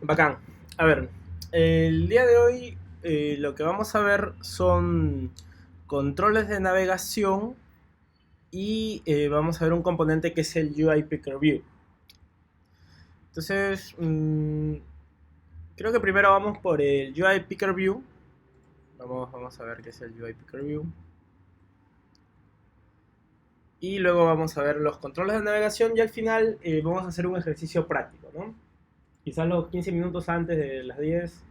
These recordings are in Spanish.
Bacán. A ver, el día de hoy lo que vamos a ver son controles de navegación y vamos a ver un componente que es el UI Picker View. Entonces, creo que primero vamos por el UI Picker View. Vamos a ver qué es el UI Picker View. Y luego vamos a ver los controles de navegación y al final vamos a hacer un ejercicio práctico, ¿no? Quizás los 15 minutos antes de las 10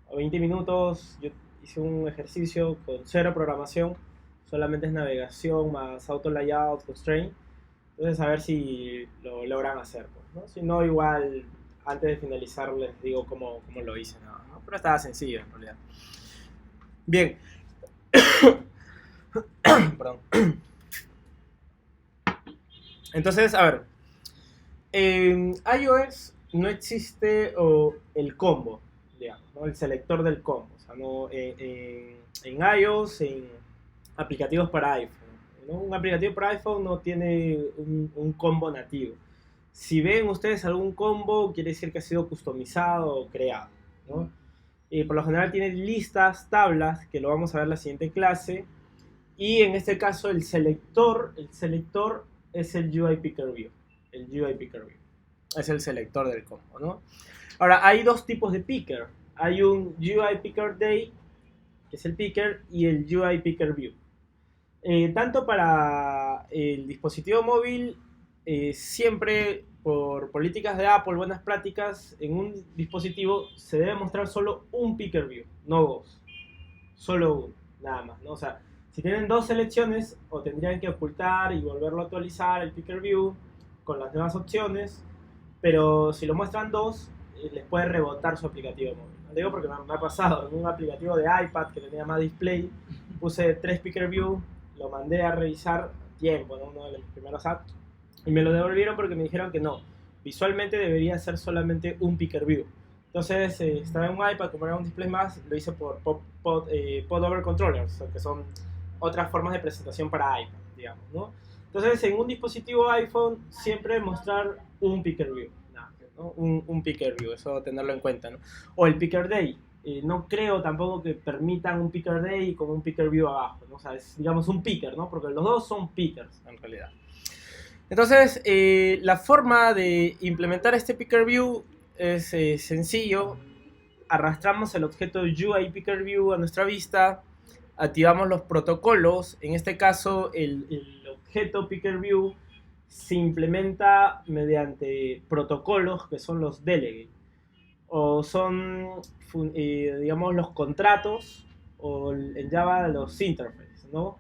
o 20 minutos yo hice un ejercicio con cero programación, solamente es navegación más auto layout constraint. Entonces a ver si lo logran hacer, pues, ¿no? Si no, igual antes de finalizar les digo cómo lo hice, ¿no? Pero estaba sencillo en realidad. Bien. Perdón. Entonces, a ver, en iOS no existe el combo, digamos, ¿no? El selector del combo. O sea, no, en iOS, en aplicativos para iPhone, ¿no? Un aplicativo para iPhone no tiene un combo nativo. Si ven ustedes algún combo, quiere decir que ha sido customizado o creado, ¿no? Y por lo general tiene listas, tablas, que lo vamos a ver en la siguiente clase. Y en este caso el selector es el UI Picker View. El UI Picker View es el selector del combo, ¿no? Ahora, hay dos tipos de picker. Hay un UI Picker Day, que es el picker, y el UI Picker View. Tanto para el dispositivo móvil, siempre por políticas de Apple, buenas prácticas, en un dispositivo se debe mostrar solo un picker view, no dos. Solo uno, nada más, ¿no? O sea, si tienen dos selecciones, o tendrían que ocultar y volverlo a actualizar el picker view con las nuevas opciones, pero si lo muestran dos, les puede rebotar su aplicativo móvil. Lo digo porque me ha pasado en un aplicativo de iPad que tenía más display, puse tres picker view, lo mandé a revisar a tiempo, ¿no? Uno de los primeros apps, y me lo devolvieron porque me dijeron que no, visualmente debería ser solamente un picker view. Entonces estaba en un iPad, como era un display más, lo hice por pod over controllers, que son otras formas de presentación para iPad, digamos, ¿no? Entonces en un dispositivo iPhone siempre mostrar un picker view, ¿no? Un picker view, eso tenerlo en cuenta, ¿no? O el picker day. No creo tampoco que permitan un picker day con un picker view abajo, ¿no? O sea, es, digamos, un picker, ¿no? Porque los dos son pickers en realidad. Entonces, la forma de implementar este picker view es sencillo. Arrastramos el objeto UI Picker View a nuestra vista, activamos los protocolos. En este caso, el objeto Picker View se implementa mediante protocolos que son los delegate, o son, digamos, los contratos, o en Java los interfaces, ¿no?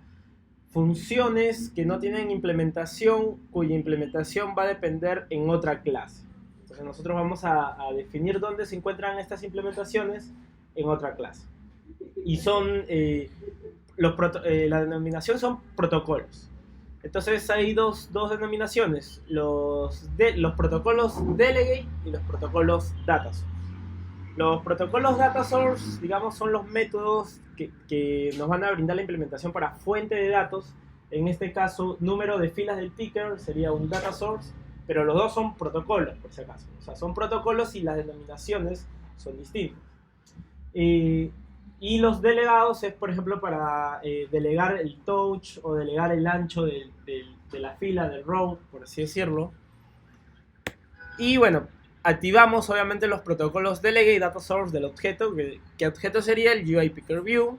Funciones que no tienen implementación, cuya implementación va a depender en otra clase. Entonces nosotros vamos a definir dónde se encuentran estas implementaciones en otra clase. Y son, la denominación son protocolos. Entonces hay dos denominaciones, los protocolos delegate y los protocolos data source. Los protocolos data source, digamos, son los métodos que nos van a brindar la implementación para fuente de datos. En este caso, número de filas del picker sería un data source, pero los dos son protocolos, por si acaso. O sea, son protocolos y las denominaciones son distintas. Y los delegados es, por ejemplo, para delegar el touch o delegar el ancho de la fila, del row, por así decirlo. Y bueno, activamos obviamente los protocolos delegate y data source del objeto, que objeto sería el UI Picker View.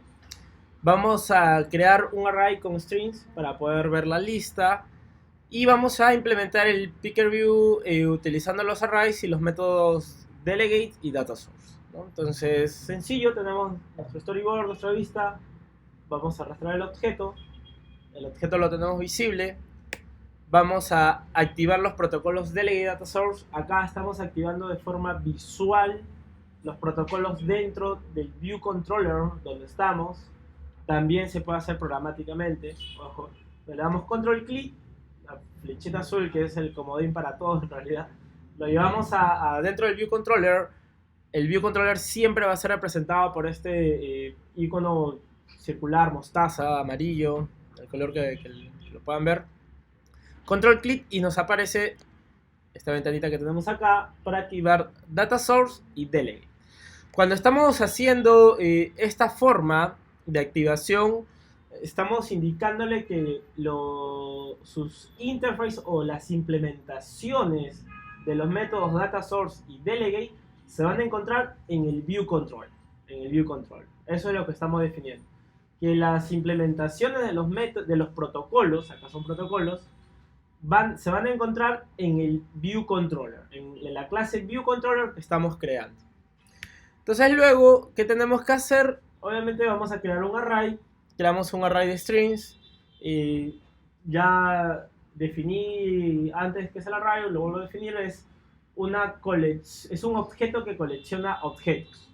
Vamos a crear un array con strings para poder ver la lista. Y vamos a implementar el Picker View utilizando los arrays y los métodos delegate y data source, ¿no? Entonces, sencillo, tenemos nuestro storyboard, nuestra vista. Vamos a arrastrar el objeto lo tenemos visible. Vamos a activar los protocolos Delegate Data Source. Acá estamos activando de forma visual los protocolos dentro del View Controller donde estamos. También se puede hacer programáticamente. Ojo, le damos control clic, la flechita azul que es el comodín para todos en realidad. Lo llevamos a dentro del View Controller. El View Controller siempre va a ser representado por este icono circular, mostaza, amarillo, el color que lo puedan ver. Control clic y nos aparece esta ventanita que tenemos acá, para activar Data Source y Delegate. Cuando estamos haciendo esta forma de activación, estamos indicándole que sus interfaces o las implementaciones de los métodos Data Source y Delegate se van a encontrar en el View Control. Eso es lo que estamos definiendo. Que las implementaciones de los protocolos, acá son protocolos, se van a encontrar en el View Controller, en la clase View Controller que estamos creando. Entonces luego, ¿qué tenemos que hacer? Obviamente vamos a crear un array. Creamos un array de strings. Ya definí antes que es el array, lo vuelvo a definir, es un objeto que colecciona objetos.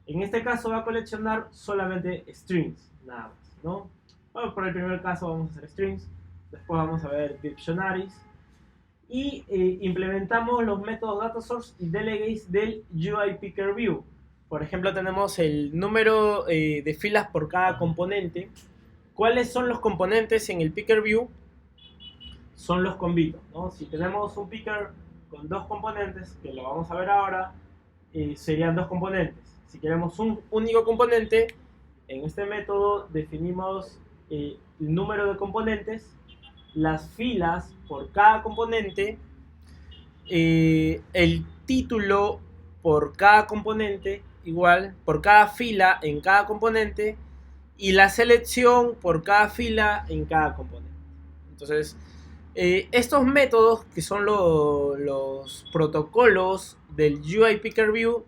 En este caso va a coleccionar solamente strings, nada más, ¿no? Bueno, por el primer caso vamos a hacer strings, después vamos a ver dictionaries y implementamos los métodos DataSource y Delegates del UI Picker View. Por ejemplo, tenemos el número de filas por cada componente. ¿Cuáles son los componentes en el Picker View? Son los combitos, ¿no? Si tenemos un picker con dos componentes, que lo vamos a ver ahora, serían dos componentes. Si queremos un único componente, en este método definimos el número de componentes, las filas por cada componente, el título por cada componente, igual, por cada fila en cada componente, y la selección por cada fila en cada componente. Entonces, estos métodos, que son los protocolos del UI Picker View,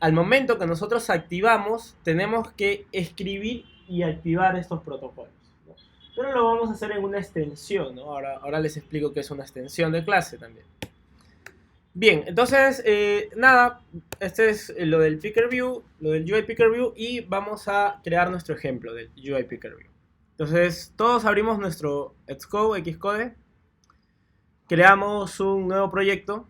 al momento que nosotros activamos, tenemos que escribir y activar estos protocolos, ¿no? Pero lo vamos a hacer en una extensión, ¿no? Ahora les explico qué es una extensión de clase también. Bien, entonces, nada, este es lo del Picker View, lo del UI Picker View, y vamos a crear nuestro ejemplo del UI Picker View. Entonces, todos abrimos nuestro Xcode, creamos un nuevo proyecto.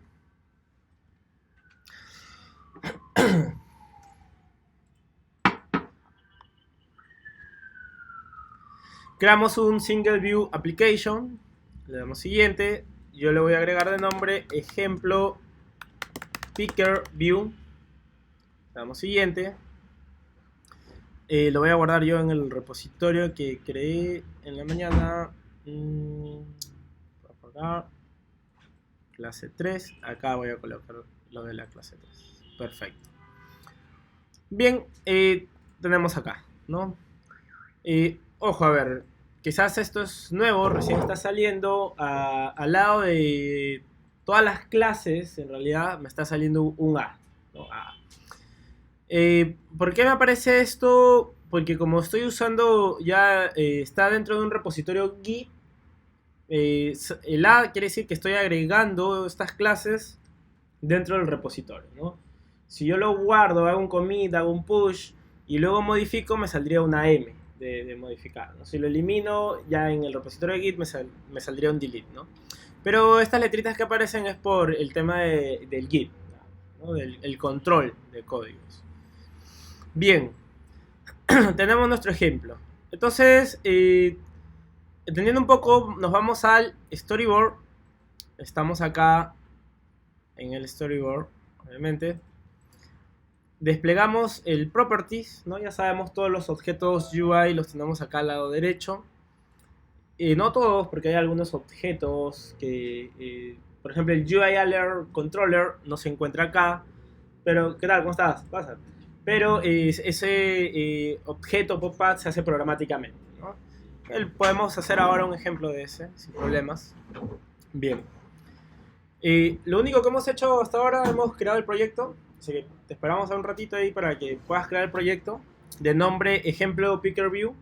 Creamos un Single View Application, le damos siguiente, yo le voy a agregar de nombre ejemplo Picker View, le damos siguiente, lo voy a guardar yo en el repositorio que creé en la mañana, clase 3, acá voy a colocar lo de la clase 3, perfecto. Bien, tenemos acá, ¿no? Ojo, a ver, quizás esto es nuevo, recién está saliendo. Al lado de todas las clases, en realidad, me está saliendo un A, ¿no? A. ¿Por qué me aparece esto? Porque como estoy usando, ya está dentro de un repositorio Git. El A quiere decir que estoy agregando estas clases dentro del repositorio, ¿no? Si yo lo guardo, hago un commit, hago un push y luego modifico, me saldría una M de modificar, ¿no? Si lo elimino, ya en el repositorio de Git me saldría un delete, ¿no? Pero estas letritas que aparecen es por el tema del Git, ¿no? El control de códigos. Bien, tenemos nuestro ejemplo. Entonces, entendiendo un poco, nos vamos al storyboard. Estamos acá en el storyboard, obviamente. Desplegamos el properties, ¿no? Ya sabemos, todos los objetos UI los tenemos acá al lado derecho. No todos, porque hay algunos objetos que, por ejemplo, el UI Alert Controller no se encuentra acá. Pero, ¿qué tal? ¿Cómo estás? Pasa. Pero ese objeto pop-up se hace programáticamente, ¿no? Podemos hacer ahora un ejemplo de ese, sin problemas. Bien. Lo único que hemos hecho hasta ahora, hemos creado el proyecto. Así que te esperamos un ratito ahí para que puedas crear el proyecto de nombre ejemplo Picker View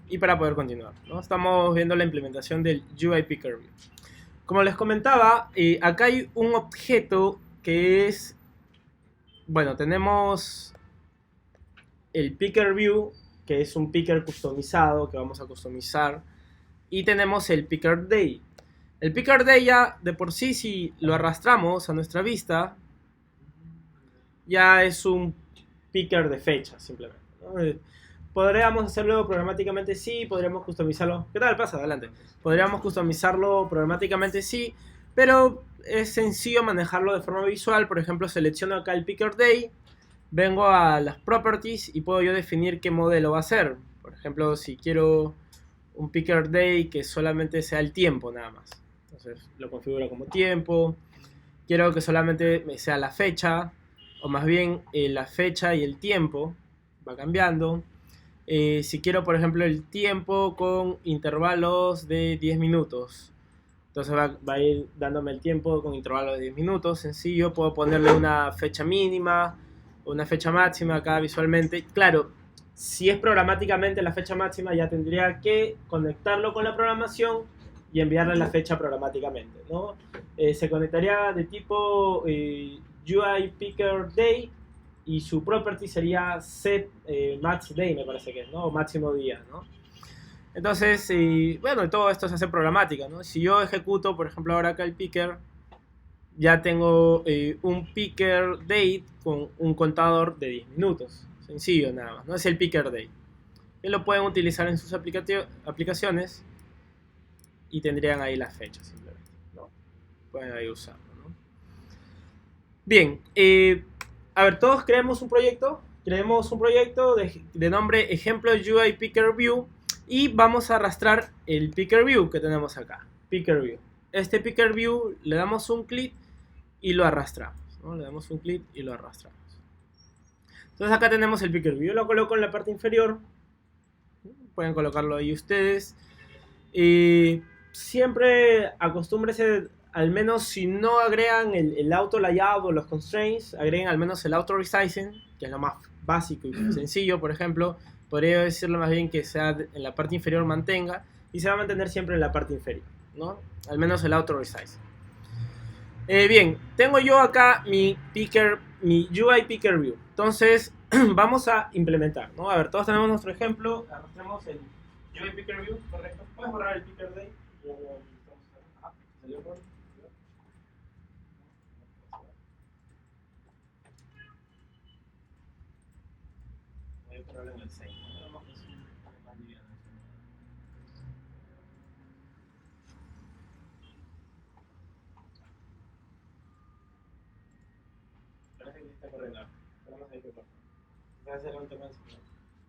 y para poder continuar, ¿no? Estamos viendo la implementación del UI Picker View. Como les comentaba, acá hay un objeto que es, bueno, tenemos el Picker View, que es un picker customizado que vamos a customizar, y tenemos el Picker Day. El Picker Day ya de por sí, si lo arrastramos a nuestra vista, ya es un picker de fecha, simplemente, ¿no? Podríamos hacerlo programáticamente, sí, podríamos customizarlo. ¿Qué tal? Pasa, adelante. Podríamos customizarlo programáticamente, sí, pero es sencillo manejarlo de forma visual. Por ejemplo, selecciono acá el picker day, vengo a las properties y puedo yo definir qué modelo va a ser. Por ejemplo, si quiero un picker day que solamente sea el tiempo nada más, entonces lo configuro como tiempo. Quiero que solamente sea la fecha, o más bien la fecha y el tiempo va cambiando. Si quiero, por ejemplo, el tiempo con intervalos de 10 minutos, entonces va a ir dándome el tiempo con intervalos de 10 minutos, sencillo. Puedo ponerle una fecha mínima, una fecha máxima acá visualmente. Claro, si es programáticamente la fecha máxima, ya tendría que conectarlo con la programación y enviarle la fecha programáticamente, ¿no? Se conectaría de tipo UI Picker Day, y su property sería set max day, me parece que es, ¿no? O máximo día, ¿no? Entonces, bueno, todo esto se hace programática, ¿no? Si yo ejecuto, por ejemplo, ahora acá el picker, ya tengo un picker date con un contador de 10 minutos. Sencillo nada más, ¿no? Es el picker date. Y lo pueden utilizar en sus aplicaciones y tendrían ahí las fechas simplemente, ¿no? Pueden ahí usarlo, ¿no? Bien, a ver, todos creemos un proyecto de nombre ejemplo UI Picker View, y vamos a arrastrar el Picker View que tenemos acá, Picker View. Este Picker View le damos un clic y lo arrastramos, ¿no? Le damos un clic y lo arrastramos. Entonces acá tenemos el Picker View, lo coloco en la parte inferior, pueden colocarlo ahí ustedes. Siempre acostúmbrese, al menos si no agregan el auto layout o los constraints, agreguen al menos el auto resizing, que es lo más básico y sencillo. Por ejemplo, podría decirle más bien que sea en la parte inferior mantenga, y se va a mantener siempre en la parte inferior, ¿no? Al menos el auto resizing. Bien, tengo yo acá mi UI Picker View. Entonces, vamos a implementar, ¿no? A ver, todos tenemos nuestro ejemplo. Arrastremos el UI Picker View, correcto. Puedes borrar el Picker Day. Salió por... No hay problema en el save.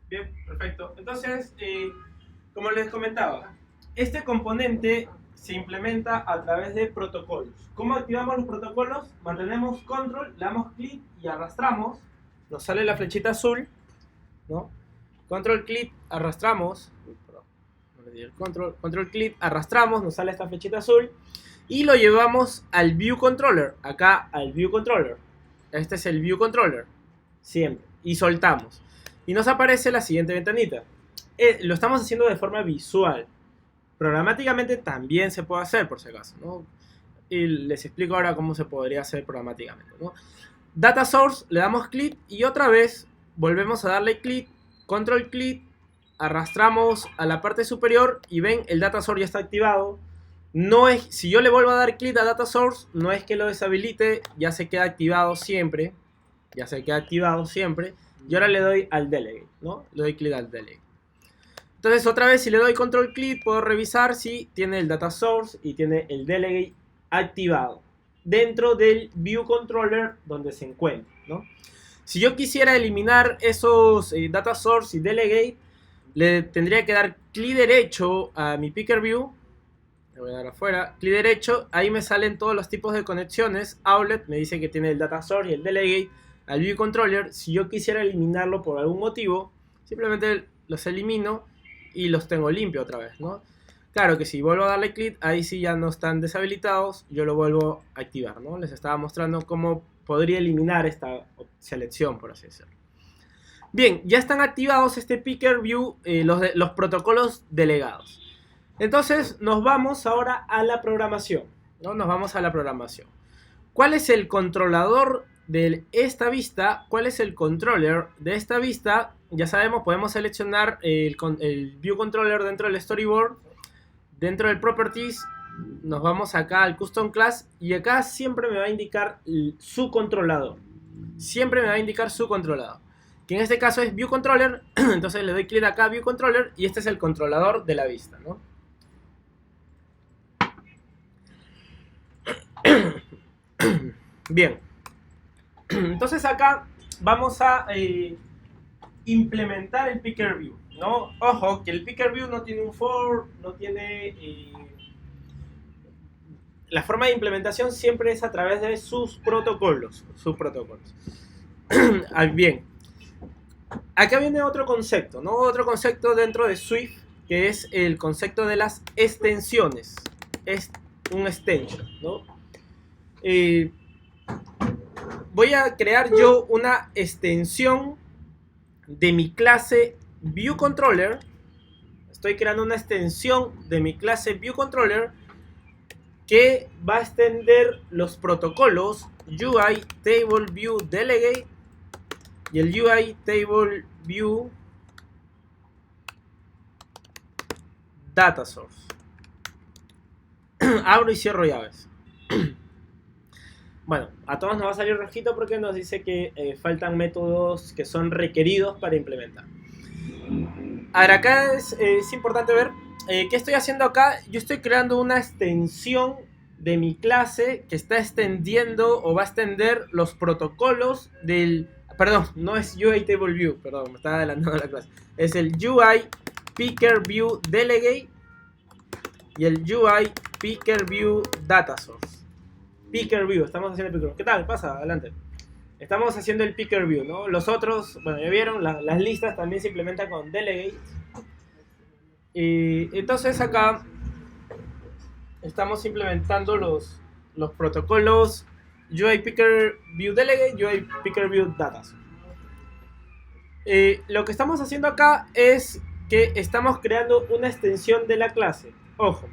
Bien, perfecto. Entonces, como les comentaba, este componente se implementa a través de protocolos. ¿Cómo activamos los protocolos? Mantenemos control, le damos clic y arrastramos. Nos sale la flechita azul, ¿no? Control clic, arrastramos. Control clic, arrastramos, nos sale esta flechita azul. Y lo llevamos al View Controller. Acá al View Controller. Este es el View Controller. Siempre. Y soltamos. Y nos aparece la siguiente ventanita. Lo estamos haciendo de forma visual. Programáticamente también se puede hacer, por si acaso, ¿no? Y les explico ahora cómo se podría hacer programáticamente, ¿no? Data Source, le damos clic y otra vez volvemos a darle clic, control clic, arrastramos a la parte superior y ven, el Data Source ya está activado. No es, si yo le vuelvo a dar clic a Data Source, no es que lo deshabilite, ya se queda activado siempre. Ya se queda activado siempre. Y ahora le doy al Delegate, ¿no? Le doy clic al Delegate. Entonces otra vez, si le doy control clic, puedo revisar si tiene el Data Source y tiene el Delegate activado dentro del View Controller donde se encuentra, ¿no? Si yo quisiera eliminar esos Data Source y Delegate, le tendría que dar clic derecho a mi Picker View. Le voy a dar afuera, clic derecho, ahí me salen todos los tipos de conexiones. Outlet me dice que tiene el Data Source y el Delegate. Al View Controller, si yo quisiera eliminarlo por algún motivo, simplemente los elimino y los tengo limpio otra vez, ¿no? Claro que si vuelvo a darle clic, ahí sí ya no están deshabilitados, yo lo vuelvo a activar, ¿no? Les estaba mostrando cómo podría eliminar esta selección, por así decirlo. Bien, ya están activados este Picker View, los protocolos delegados. Entonces nos vamos ahora a la programación, ¿no? Nos vamos a la programación. ¿Cuál es el controlador de esta vista? ¿Cuál es el controller de esta vista? Ya sabemos, podemos seleccionar el View Controller dentro del Storyboard. Dentro del Properties nos vamos acá al Custom Class y acá siempre me va a indicar su controlador. Siempre me va a indicar su controlador, que en este caso es View Controller. Entonces le doy clic acá a View Controller y este es el controlador de la vista, ¿no? Bien, entonces acá vamos a implementar el picker view, ¿no? Ojo, que el picker view no tiene un for, no tiene... la forma de implementación siempre es a través de sus protocolos. Bien, acá viene otro concepto, ¿no? Otro concepto dentro de Swift, que es el concepto de las extensiones. Es un extension, ¿no? Voy a crear yo una extensión de mi clase ViewController. Estoy creando una extensión de mi clase ViewController que va a extender los protocolos UI Table View Delegate y el UI Table View Data Source. Abro y cierro llaves. Bueno, a todos nos va a salir rojito porque nos dice que faltan métodos que son requeridos para implementar. Ahora, acá es importante ver qué estoy haciendo acá. Yo estoy creando una extensión de mi clase que está extendiendo o va a extender los protocolos del... Perdón, no es UI Table View, perdón, me estaba adelantando la clase. Es el UI Picker View Delegate y el UI Picker View Data Source. Picker View, estamos haciendo el Picker View. ¿Qué tal? Pasa, adelante. Estamos haciendo el Picker View, ¿no? Los otros, bueno, ya vieron, las listas también se implementan con Delegate. Y entonces acá estamos implementando los protocolos UI Picker View Delegate, UI Picker View Data Source. Lo que estamos haciendo acá es que estamos creando una extensión de la clase. Ojo.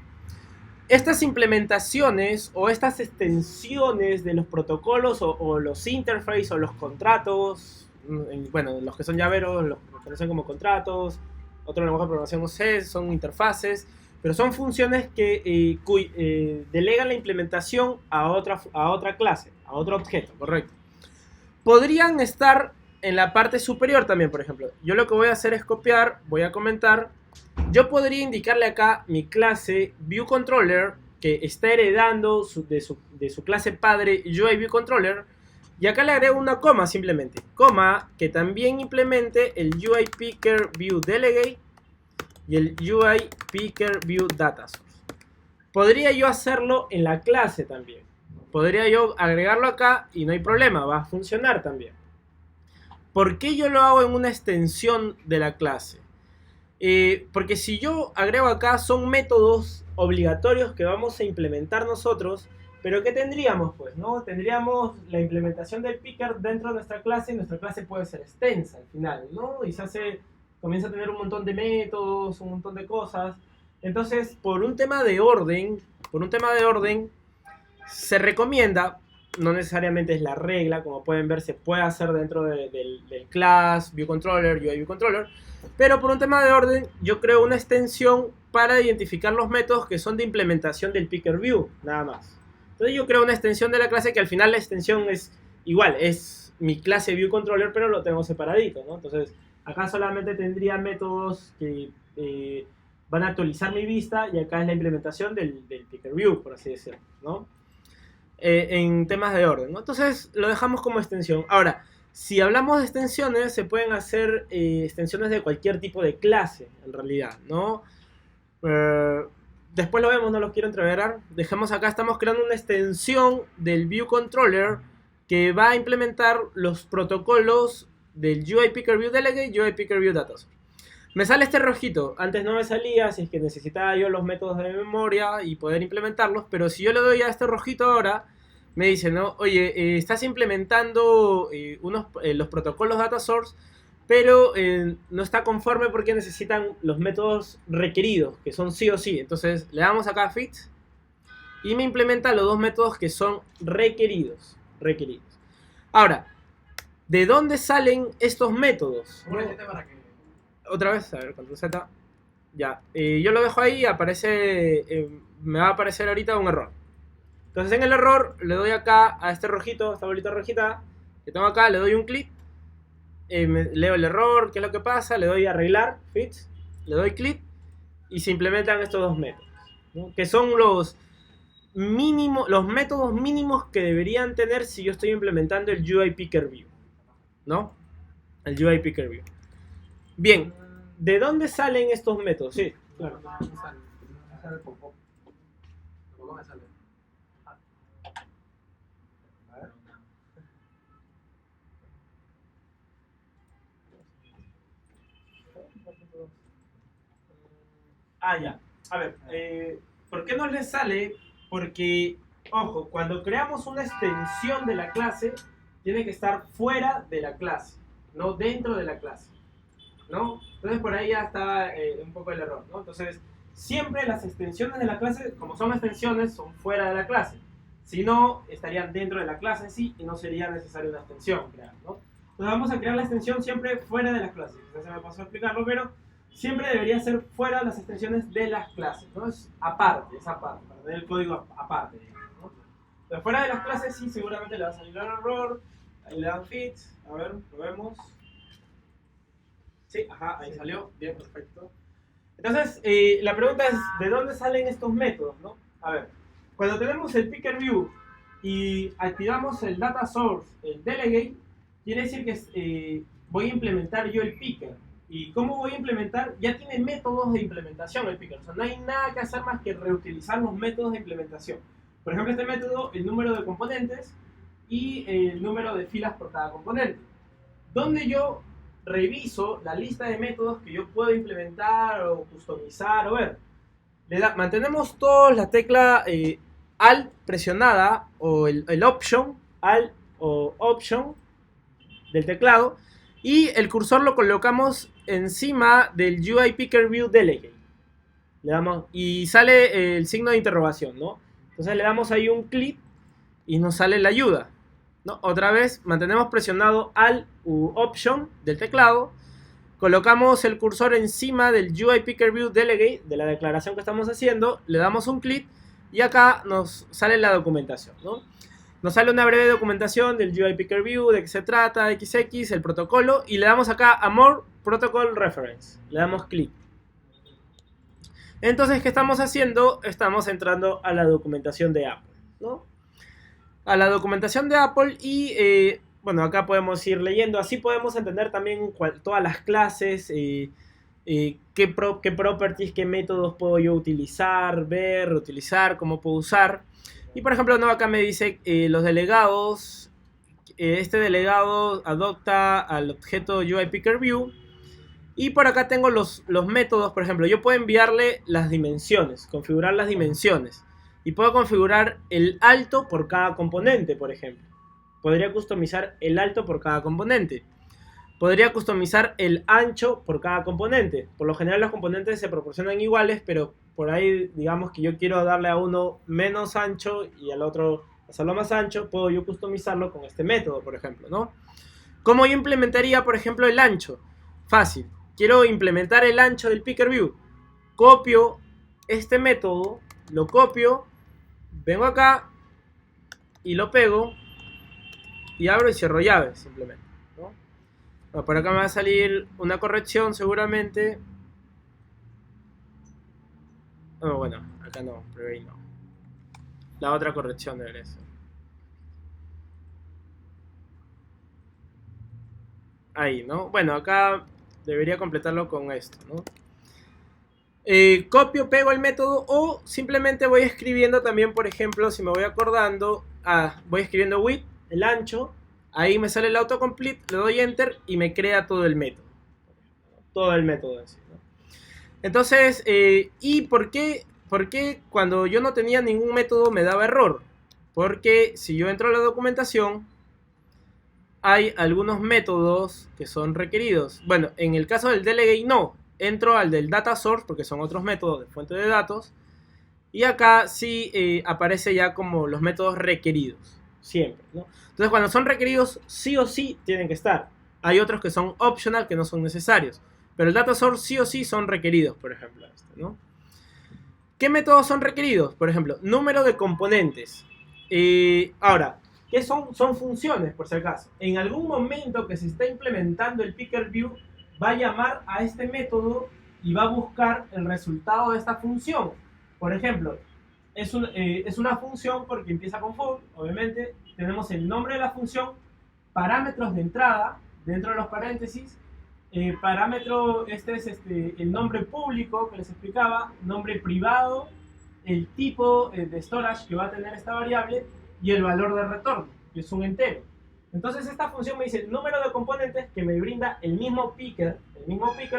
Estas implementaciones o estas extensiones de los protocolos o los interfaces o los contratos, bueno, los que son llaveros los conocen como contratos, otro lenguaje de programación no sé, son interfaces, pero son funciones que delegan la implementación a otra clase, a otro objeto, correcto. Podrían estar en la parte superior también, por ejemplo. Yo lo que voy a hacer es copiar, voy a comentar. Yo podría indicarle acá mi clase ViewController que está heredando de su clase padre UI ViewController y acá le agrego una coma simplemente, coma que también implemente el UI Picker View Delegate y el UI Picker View Data Source. Podría yo hacerlo en la clase también, podría yo agregarlo acá y no hay problema, va a funcionar también. ¿Por qué yo lo hago en una extensión de la clase? Porque si yo agrego acá son métodos obligatorios que vamos a implementar nosotros, pero ¿qué tendríamos? Pues, ¿no? Tendríamos la implementación del picker dentro de nuestra clase y nuestra clase puede ser extensa al final, ¿no? Y comienza a tener un montón de métodos, un montón de cosas. Entonces, por un tema de orden, se recomienda, no necesariamente es la regla, como pueden ver, se puede hacer dentro del class, ViewController, UI ViewController, pero por un tema de orden, yo creo una extensión para identificar los métodos que son de implementación del Picker View, nada más. Entonces yo creo una extensión de la clase que al final la extensión es igual, es mi clase ViewController, pero lo tengo separadito, ¿no? Entonces acá solamente tendría métodos que van a actualizar mi vista y acá es la implementación del Picker View, por así decirlo, ¿no? En temas de orden, ¿no? Entonces lo dejamos como extensión. Ahora, si hablamos de extensiones, se pueden hacer extensiones de cualquier tipo de clase, en realidad, ¿no? Después lo vemos, no los quiero entreverar. Dejemos acá, estamos creando una extensión del ViewController que va a implementar los protocolos del UI Picker View Delegate y UI Picker View Data Source. Me sale este rojito, antes no me salía, si es que necesitaba yo los métodos de memoria y poder implementarlos, pero si yo le doy a este rojito ahora, me dice, ¿no? Oye, estás implementando los protocolos Data Source, pero no está conforme porque necesitan los métodos requeridos, que son sí o sí. Entonces le damos acá a Fit y me implementa los dos métodos que son requeridos. Ahora, ¿de dónde salen estos métodos? Otra vez, a ver, control Z. Ya, yo lo dejo ahí, me va a aparecer ahorita un error. Entonces en el error le doy acá a este rojito, esta bolita rojita que tengo acá, le doy un clic, leo el error, qué es lo que pasa, le doy a arreglar, fix, le doy clic y se implementan estos dos métodos, ¿no? Que son los métodos mínimos que deberían tener si yo estoy implementando el UI Picker View, ¿no? El UI Picker View. Bien, ¿de dónde salen estos métodos? Sí, claro. Ya. A ver, ¿por qué no les sale? Porque, ojo, cuando creamos una extensión de la clase, tiene que estar fuera de la clase, no dentro de la clase, ¿no? Entonces por ahí ya está un poco el error, ¿no? Entonces, siempre las extensiones de la clase, como son extensiones, son fuera de la clase. Si no, estarían dentro de la clase en sí y no sería necesaria una extensión crear, ¿no? Entonces vamos a crear la extensión siempre fuera de la clase. Quizás se me pasó a explicarlo, pero siempre debería ser fuera las extensiones de las clases, ¿no? Es aparte, para tener el código aparte, digamos, ¿no? Entonces, fuera de las clases sí, seguramente le va a salir un error. Ahí le dan fit, a ver, lo vemos. Sí, ajá, ahí salió, bien, perfecto. Entonces, la pregunta es, ¿de dónde salen estos métodos, no? A ver, cuando tenemos el picker view y activamos el data source, el delegate, quiere decir que voy a implementar yo el picker. ¿Y cómo voy a implementar? Ya tiene métodos de implementación el picker. O sea, no hay nada que hacer más que reutilizar los métodos de implementación. Por ejemplo, este método, el número de componentes y el número de filas por cada componente. Donde yo reviso la lista de métodos que yo puedo implementar o customizar o ver. Mantenemos todos la tecla Alt presionada o el Option, Alt o Option del teclado, y el cursor lo colocamos encima del UI Picker View Delegate. Le damos, y sale el signo de interrogación, ¿no? Entonces le damos ahí un clic y nos sale la ayuda, ¿no? Otra vez mantenemos presionado Alt u Option del teclado, colocamos el cursor encima del UI Picker View Delegate, de la declaración que estamos haciendo, le damos un clic y acá nos sale la documentación, ¿no? Nos sale una breve documentación del UI Picker View, de qué se trata, XX, el protocolo, y le damos acá a More Protocol Reference. Le damos clic. Entonces, ¿qué estamos haciendo? Estamos entrando a la documentación de Apple, ¿no? A la documentación de Apple y, bueno, acá podemos ir leyendo. Así podemos entender también todas las clases, qué properties, qué métodos puedo yo utilizar, ver, utilizar, cómo puedo usar. Y por ejemplo, no, acá me dice los delegados, este delegado adopta al objeto UI Picker View. Y por acá tengo los métodos, por ejemplo, yo puedo enviarle las dimensiones, configurar las dimensiones. Y puedo configurar el alto por cada componente, por ejemplo. Podría customizar el alto por cada componente. Podría customizar el ancho por cada componente. Por lo general los componentes se proporcionan iguales, pero por ahí digamos que yo quiero darle a uno menos ancho y al otro hacerlo más ancho, puedo yo customizarlo con este método, por ejemplo, ¿no? ¿Cómo yo implementaría, por ejemplo, el ancho? Fácil. Quiero implementar el ancho del Picker View. Copio este método, lo copio, vengo acá y lo pego y abro y cierro llave, simplemente, ¿no? Por acá me va a salir una corrección seguramente. No, bueno, acá no, pero ahí no. La otra corrección debería ser. Ahí, ¿no? Bueno, acá debería completarlo con esto, ¿no? Copio, pego el método o simplemente voy escribiendo también, por ejemplo, si me voy acordando, voy escribiendo width, el ancho, ahí me sale el autocomplete, le doy enter y me crea todo el método. Todo el método así, ¿no? Entonces, ¿y por qué cuando yo no tenía ningún método me daba error? Porque si yo entro a la documentación, hay algunos métodos que son requeridos. Bueno, en el caso del delegate no. Entro al del data source porque son otros métodos de fuente de datos. Y acá sí aparece ya como los métodos requeridos. Siempre, ¿no? Entonces cuando son requeridos sí o sí tienen que estar. Hay otros que son optional, que no son necesarios. Pero el data source sí o sí son requeridos, por ejemplo, ¿no? ¿Qué métodos son requeridos? Por ejemplo, número de componentes. Ahora, ¿qué son? Son funciones, por si acaso. En algún momento que se está implementando el Picker View, va a llamar a este método y va a buscar el resultado de esta función. Por ejemplo, es una función porque empieza con for, obviamente. Tenemos el nombre de la función, parámetros de entrada dentro de los paréntesis. Parámetro, este es el nombre público que les explicaba, nombre privado, el tipo de storage que va a tener esta variable y el valor de retorno, que es un entero. Entonces esta función me dice el número de componentes que me brinda el mismo picker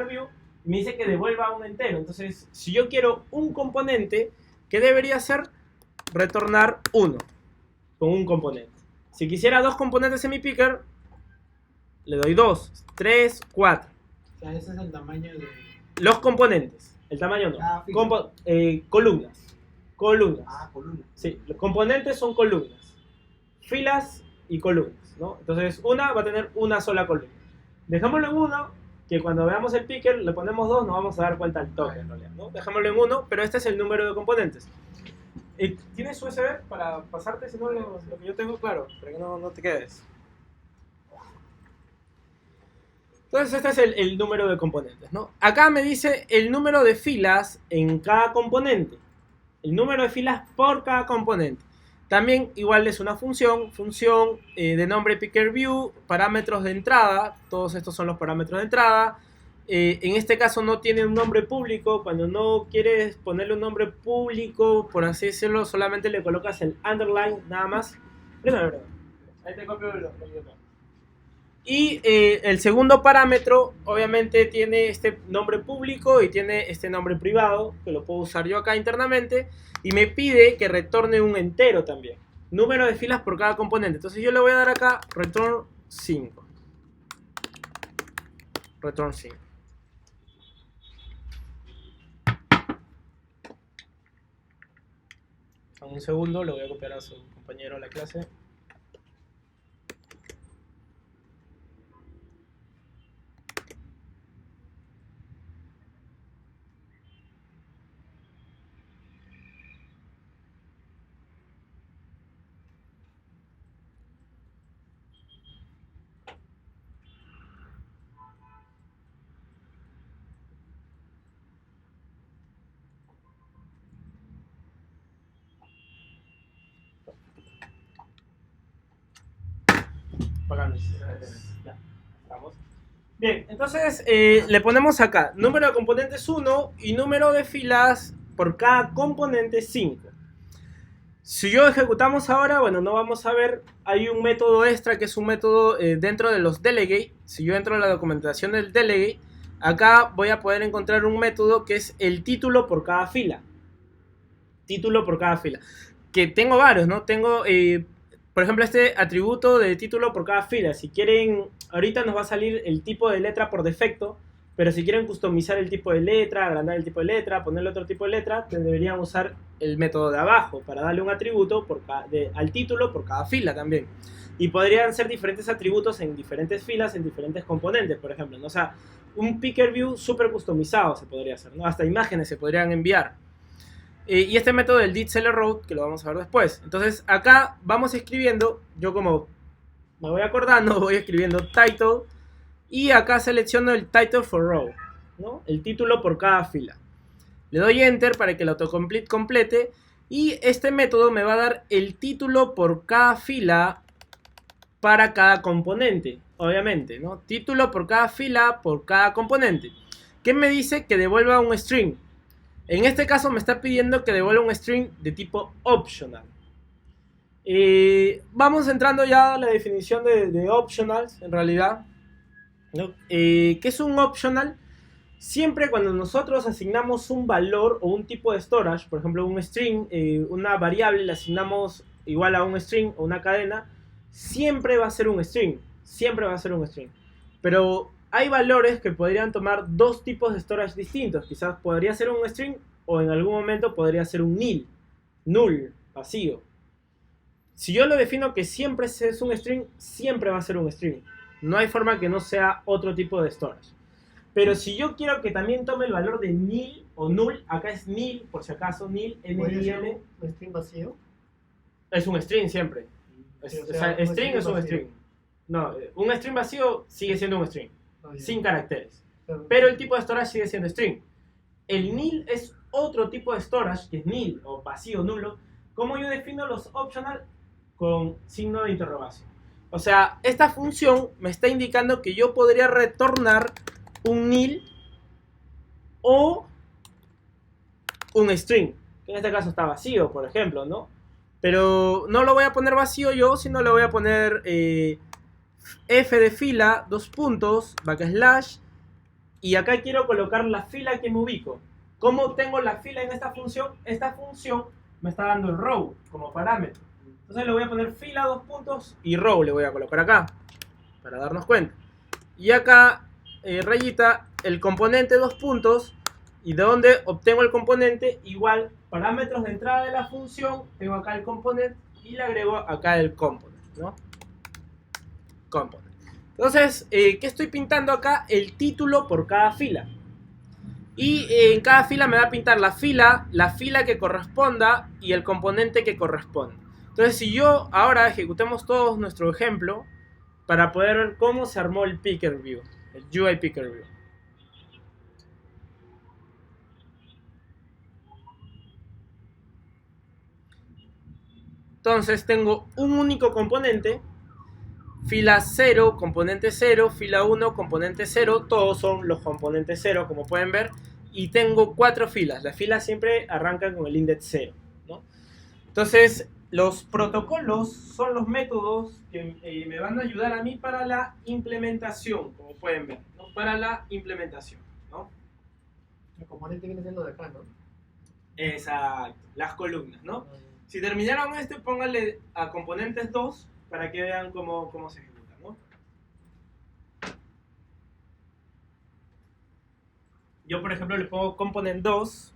view, y me dice que devuelva un entero. Entonces, si yo quiero un componente, ¿qué debería hacer? Retornar 1 con un componente. Si quisiera 2 componentes en mi picker, le doy 2, 3, 4. O sea, ese es el tamaño de... Los componentes, el tamaño no. Columnas. Columnas. Ah, columnas. Sí, los componentes son columnas. Filas y columnas, ¿no? Entonces, una va a tener una sola columna. Dejémoslo en 1, que cuando veamos el picker le ponemos 2, nos vamos a dar cuenta al toque, en realidad, ¿no? Dejémoslo en 1, pero este es el número de componentes. ¿Tienes USB para pasarte, si no, lo que yo tengo claro, para que no te quedes? Entonces este es el número de componentes, ¿no? Acá me dice el número de filas en cada componente. El número de filas por cada componente. También igual es una función de nombre pickerView, parámetros de entrada, todos estos son los parámetros de entrada. En este caso no tiene un nombre público, cuando no quieres ponerle un nombre público, por así decirlo, solamente le colocas el underline, nada más. Perdón. Ahí te copio lo que yo tengo. Y el segundo parámetro, obviamente, tiene este nombre público y tiene este nombre privado, que lo puedo usar yo acá internamente, y me pide que retorne un entero también. Número de filas por cada componente. Entonces yo le voy a dar acá return 5. Return 5. Un segundo, lo voy a copiar a su compañero a la clase. Ya, estamos. Bien, entonces le ponemos acá número de componentes 1 y número de filas por cada componente 5. Si yo ejecutamos ahora, bueno, no vamos a ver, hay un método extra que es un método dentro de los delegate. Si yo entro a la documentación del delegate, acá voy a poder encontrar un método que es el título por cada fila. Título por cada fila. Que tengo varios, ¿no? Tengo, por ejemplo, este atributo de título por cada fila. Si quieren, ahorita nos va a salir el tipo de letra por defecto, pero si quieren customizar el tipo de letra, agrandar el tipo de letra, ponerle otro tipo de letra, deberían usar el método de abajo para darle un atributo al título por cada fila también. Y podrían ser diferentes atributos en diferentes filas, en diferentes componentes, por ejemplo, ¿no? O sea, un picker view súper customizado se podría hacer, ¿no? Hasta imágenes se podrían enviar. Y este método del didSellerRoute, que lo vamos a ver después. Entonces acá vamos escribiendo, yo como me voy acordando, voy escribiendo title, y acá selecciono el title for row, ¿no? El título por cada fila. Le doy enter para que el autocomplete complete, y este método me va a dar el título por cada fila para cada componente, obviamente, ¿no? Título por cada fila por cada componente. ¿Qué me dice? Que devuelva un string. En este caso me está pidiendo que devuelva un string de tipo optional. Vamos entrando ya a la definición de optionals, en realidad, ¿no? ¿Qué es un optional? Siempre cuando nosotros asignamos un valor o un tipo de storage, por ejemplo un string, una variable le asignamos igual a un string o una cadena, siempre va a ser un string. Siempre va a ser un string. Pero hay valores que podrían tomar dos tipos de storage distintos. Quizás podría ser un string o en algún momento podría ser un null, vacío. Si yo lo defino que siempre es un string, siempre va a ser un string. No hay forma que no sea otro tipo de storage. Pero si yo quiero que también tome el valor de nil o null, acá es nil, por si acaso, nil, N-I-L. ¿Un string vacío? Es un string siempre. Sí, O sea, string es un vacío. string. No, un string vacío sigue siendo un string. Oh, yeah. Sin caracteres. Pero el tipo de storage sigue siendo string. El nil es otro tipo de storage, que es nil o vacío, nulo, ¿cómo yo defino los optional con signo de interrogación? O sea, esta función me está indicando que yo podría retornar un nil o un string, que en este caso está vacío, por ejemplo, ¿no? Pero no lo voy a poner vacío yo, sino le voy a poner f de fila, dos puntos, backslash, y acá quiero colocar la fila que me ubico. ¿Cómo tengo la fila en esta función? Esta función me está dando el row como parámetro. Entonces le voy a poner fila, dos puntos, y row le voy a colocar acá, para darnos cuenta. Y acá, rayita, el componente, dos puntos, y de dónde obtengo el componente, igual, parámetros de entrada de la función, tengo acá el componente, y le agrego acá el component, ¿no? Component. Entonces, ¿qué estoy pintando acá? El título por cada fila. Y en cada fila me va a pintar la fila que corresponda y el componente que corresponde. Entonces, si yo ahora ejecutemos todos nuestro ejemplo para poder ver cómo se armó el Picker View, el UI Picker View. Entonces, tengo un único componente, fila 0, componente 0, fila 1, componente 0, todos son los componentes 0, como pueden ver, y tengo 4 filas. Las filas siempre arrancan con el index 0, ¿no? Entonces, los protocolos son los métodos que me van a ayudar a mí para la implementación, como pueden ver, ¿no? Para la implementación, ¿no? El componente viene siendo de acá, ¿no? Exacto, las columnas, ¿no? Si terminaron este, pónganle a componentes 2 para que vean cómo se ejecuta, ¿no? Yo, por ejemplo, le pongo component 2,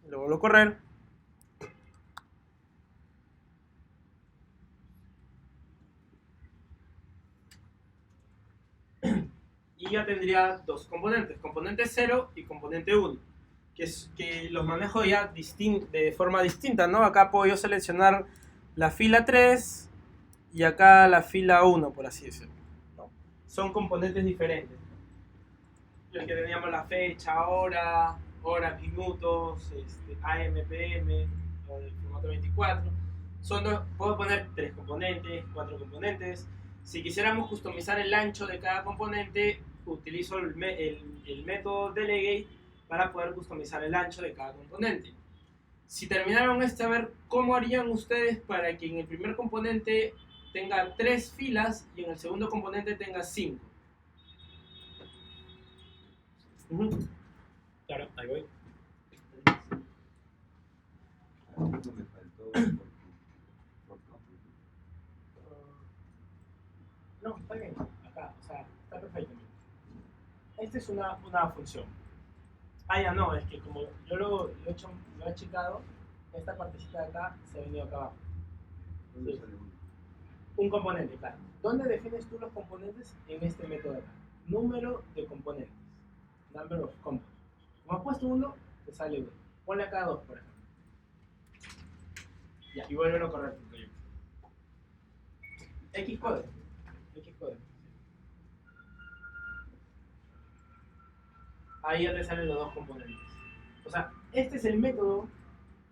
lo vuelvo a correr. Y ya tendría dos componentes, componente 0 y componente 1, que los manejo ya de forma distinta, ¿no? Acá puedo yo seleccionar la fila 3 y acá la fila 1, por así decirlo, ¿no? Son componentes diferentes. El que teníamos la fecha, hora, horas, minutos, AM, PM, el formato 24. Puedo poner 3 componentes, 4 componentes. Si quisiéramos customizar el ancho de cada componente, utilizo el método delegate para poder customizar el ancho de cada componente. Si terminaron a ver cómo harían ustedes para que en el primer componente tenga 3 filas y en el segundo componente tenga 5. Claro, ahí voy. Me faltó No, está bien, acá, o sea, está perfecto. Esta es una función. Ah, ya no, es que como yo lo he checado, esta partecita de acá se ha venido acá abajo. Sí. Un componente, claro. ¿Dónde defines tú los componentes? En este método de acá. Número de componentes. Number of components. Como has puesto 1, te sale 1. Ponle acá 2, por ejemplo. Ya, y vuelve a correr tu proyecto. Xcode. Ahí ya te salen los dos componentes. O sea, este es el método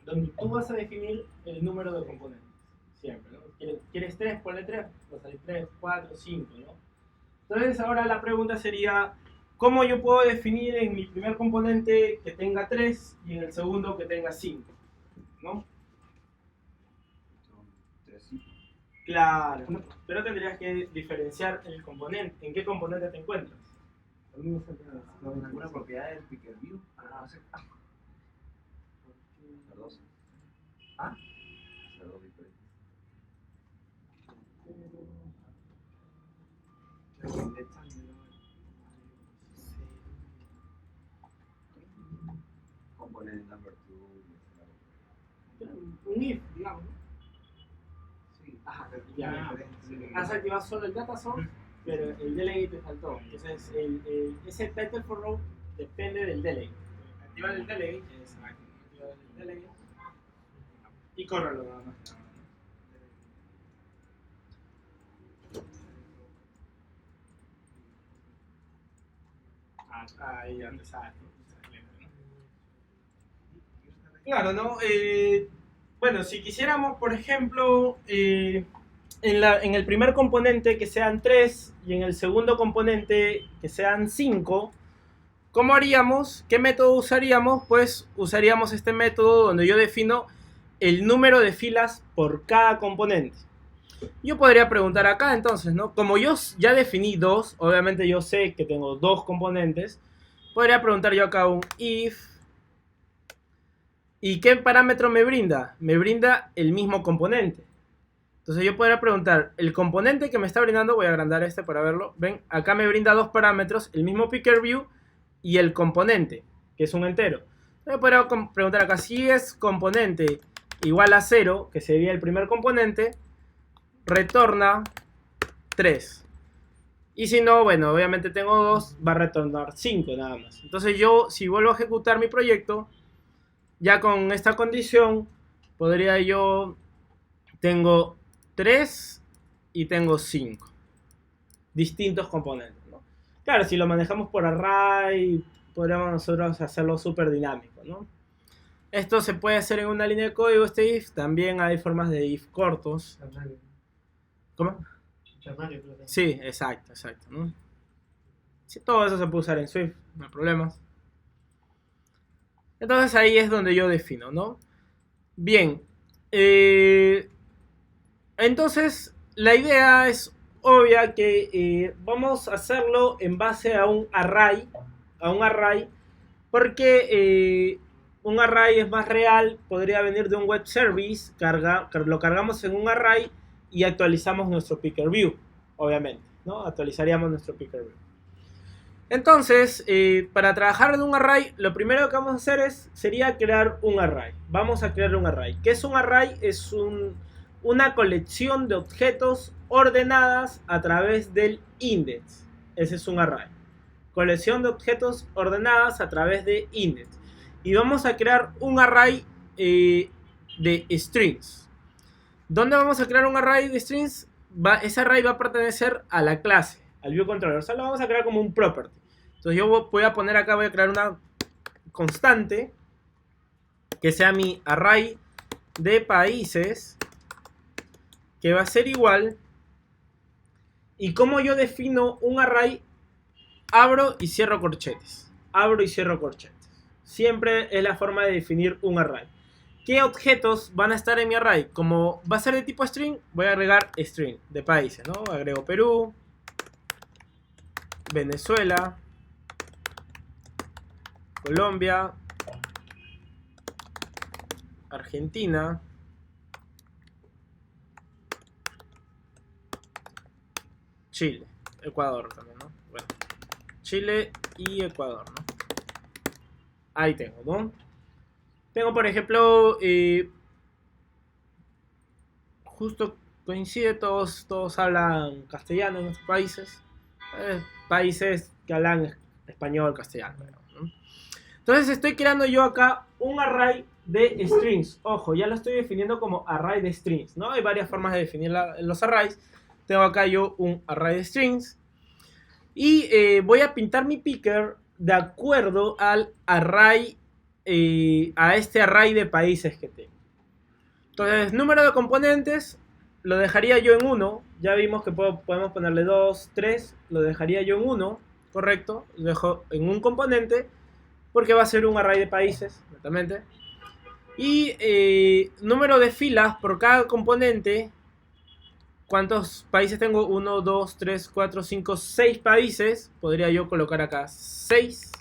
donde tú vas a definir el número de componentes. Siempre, ¿no? ¿Quieres 3? Ponle 3. Va a salir 3, 4, 5, ¿no? Entonces ahora la pregunta sería, ¿cómo yo puedo definir en mi primer componente que tenga 3 y en el segundo que tenga 5? ¿No? Son 3 cifras. Claro, pero tendrías que diferenciar el componente. ¿En qué componente te encuentras? Alguna propiedad del Picker View. No sé. A 12. A 2 diferentes. Component number 2. Un if, digamos. Sí. Ajá, ya. Has activado solo el data source, pero el delegate te faltó. Entonces, ese title for row depende del delegate. Activar el delegate es activar el delegate y córrelo nada más. Ahí ya te sale. Claro, ¿no? Bueno, si quisiéramos, por ejemplo, en el primer componente que sean 3 y en el segundo componente que sean 5, ¿cómo haríamos? ¿Qué método usaríamos? Pues usaríamos este método donde yo defino el número de filas por cada componente. Yo podría preguntar acá entonces, ¿no? Como yo ya definí dos, obviamente yo sé que tengo dos componentes, podría preguntar yo acá un if. ¿Y qué parámetro me brinda? Me brinda el mismo componente. Entonces yo podría preguntar, el componente que me está brindando, voy a agrandar este para verlo, ven, acá me brinda dos parámetros, el mismo picker view y el componente, que es un entero. Entonces podría preguntar acá, si es componente igual a 0, que sería el primer componente, retorna 3. Y si no, bueno, obviamente tengo 2, va a retornar 5 nada más. Entonces yo, si vuelvo a ejecutar mi proyecto, ya con esta condición, podría yo, tengo 3 y tengo 5 distintos componentes, ¿no? Claro, si lo manejamos por array, podríamos nosotros hacerlo súper dinámico, ¿no? Esto se puede hacer en una línea de código, este if. También hay formas de if cortos. Ternario. ¿Cómo? Ternario, creo que. Sí, exacto, ¿no? Sí, todo eso se puede usar en Swift, no hay problemas. Entonces ahí es donde yo defino, ¿no? Bien. Entonces la idea es obvia que vamos a hacerlo en base a un array. Porque un array es más real, podría venir de un web service, lo cargamos en un array y actualizamos nuestro picker view, obviamente, ¿no? Actualizaríamos nuestro picker view. Entonces, para trabajar en un array, lo primero que vamos a hacer sería crear un array. Vamos a crear un array. ¿Qué es un array? Es una colección de objetos ordenadas a través del index. Ese es un array. Colección de objetos ordenadas a través de index. Y vamos a crear un array de strings. ¿Dónde vamos a crear un array de strings? Ese array va a pertenecer a la clase, al view controller. O sea, lo vamos a crear como un property. Entonces yo voy a poner acá, voy a crear una constante que sea mi array de países, que va a ser igual. Y como yo defino un array, abro y cierro corchetes. Abro y cierro corchetes. Siempre es la forma de definir un array. ¿Qué objetos van a estar en mi array? Como va a ser de tipo string, voy a agregar string de países, ¿no? Agrego Perú, Venezuela, Colombia, Argentina, Chile, Ecuador también, ¿no? Bueno, Chile y Ecuador, ¿no? Ahí tengo, ¿no? Tengo, por ejemplo, justo coincide, todos hablan castellano en estos países. Países que hablan español, castellano, ¿no? Entonces estoy creando yo acá un array de strings. Ojo, ya lo estoy definiendo como array de strings, ¿no? Hay varias formas de definir los arrays. Tengo acá yo un array de strings. Y voy a pintar mi picker de acuerdo al array, a este array de países que tengo. Entonces, número de componentes lo dejaría yo en 1. Ya vimos que podemos ponerle 2, 3. Lo dejaría yo en 1, correcto. Lo dejo en un componente porque va a ser un array de países, exactamente. Y número de filas por cada componente. ¿Cuántos países tengo? 1, 2, 3, 4, 5, 6 países. Podría yo colocar acá 6,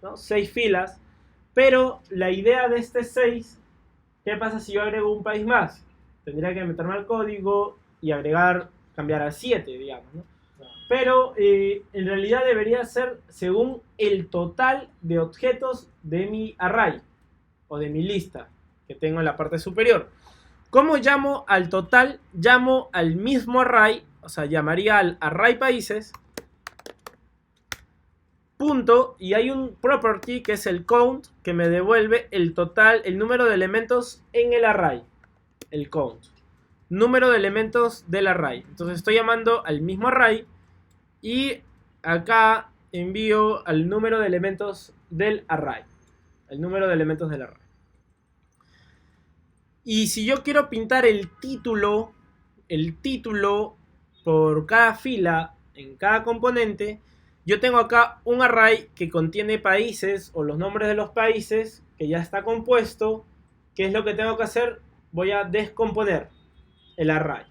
¿no? 6 filas. Pero la idea de este 6, ¿qué pasa si yo agrego un país más? Tendría que meterme al código y cambiar a 7, digamos, ¿no? Pero en realidad debería ser según el total de objetos de mi array o de mi lista que tengo en la parte superior. ¿Cómo llamo al total? Llamo al mismo array, o sea, llamaría al array países, punto, y hay un property que es el count, que me devuelve el total, el número de elementos en el array, el count, número de elementos del array. Entonces estoy llamando al mismo array y acá envío al número de elementos del array. el número de elementos del array. Y si yo quiero pintar el título por cada fila en cada componente, yo tengo acá un array que contiene países o los nombres de los países que ya está compuesto. ¿Qué es lo que tengo que hacer? Voy a descomponer el array,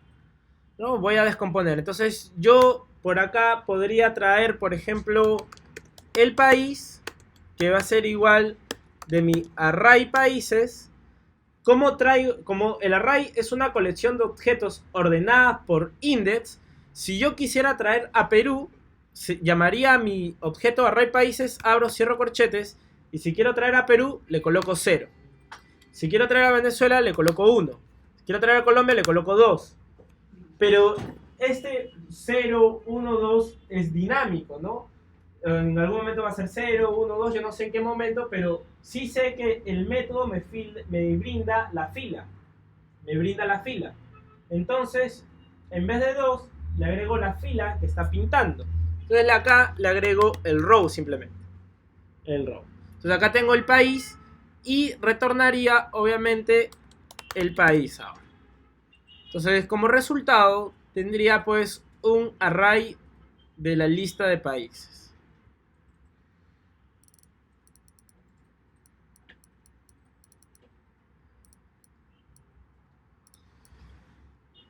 ¿no? Voy a descomponer. Entonces yo por acá podría traer, por ejemplo, el país, que va a ser igual de mi array países. Como el array es una colección de objetos ordenadas por index, si yo quisiera traer a Perú, llamaría a mi objeto array países, abro, cierro corchetes, y si quiero traer a Perú, le coloco 0. Si quiero traer a Venezuela, le coloco 1. Si quiero traer a Colombia, le coloco 2. Pero este 0, 1, 2 es dinámico, ¿no? En algún momento va a ser 0, 1, 2, yo no sé en qué momento, pero sí sé que el método me brinda la fila. Entonces, en vez de 2, le agrego la fila que está pintando. Entonces acá le agrego el row simplemente. El row. Entonces acá tengo el país y retornaría obviamente el país ahora. Entonces como resultado tendría pues un array de la lista de países.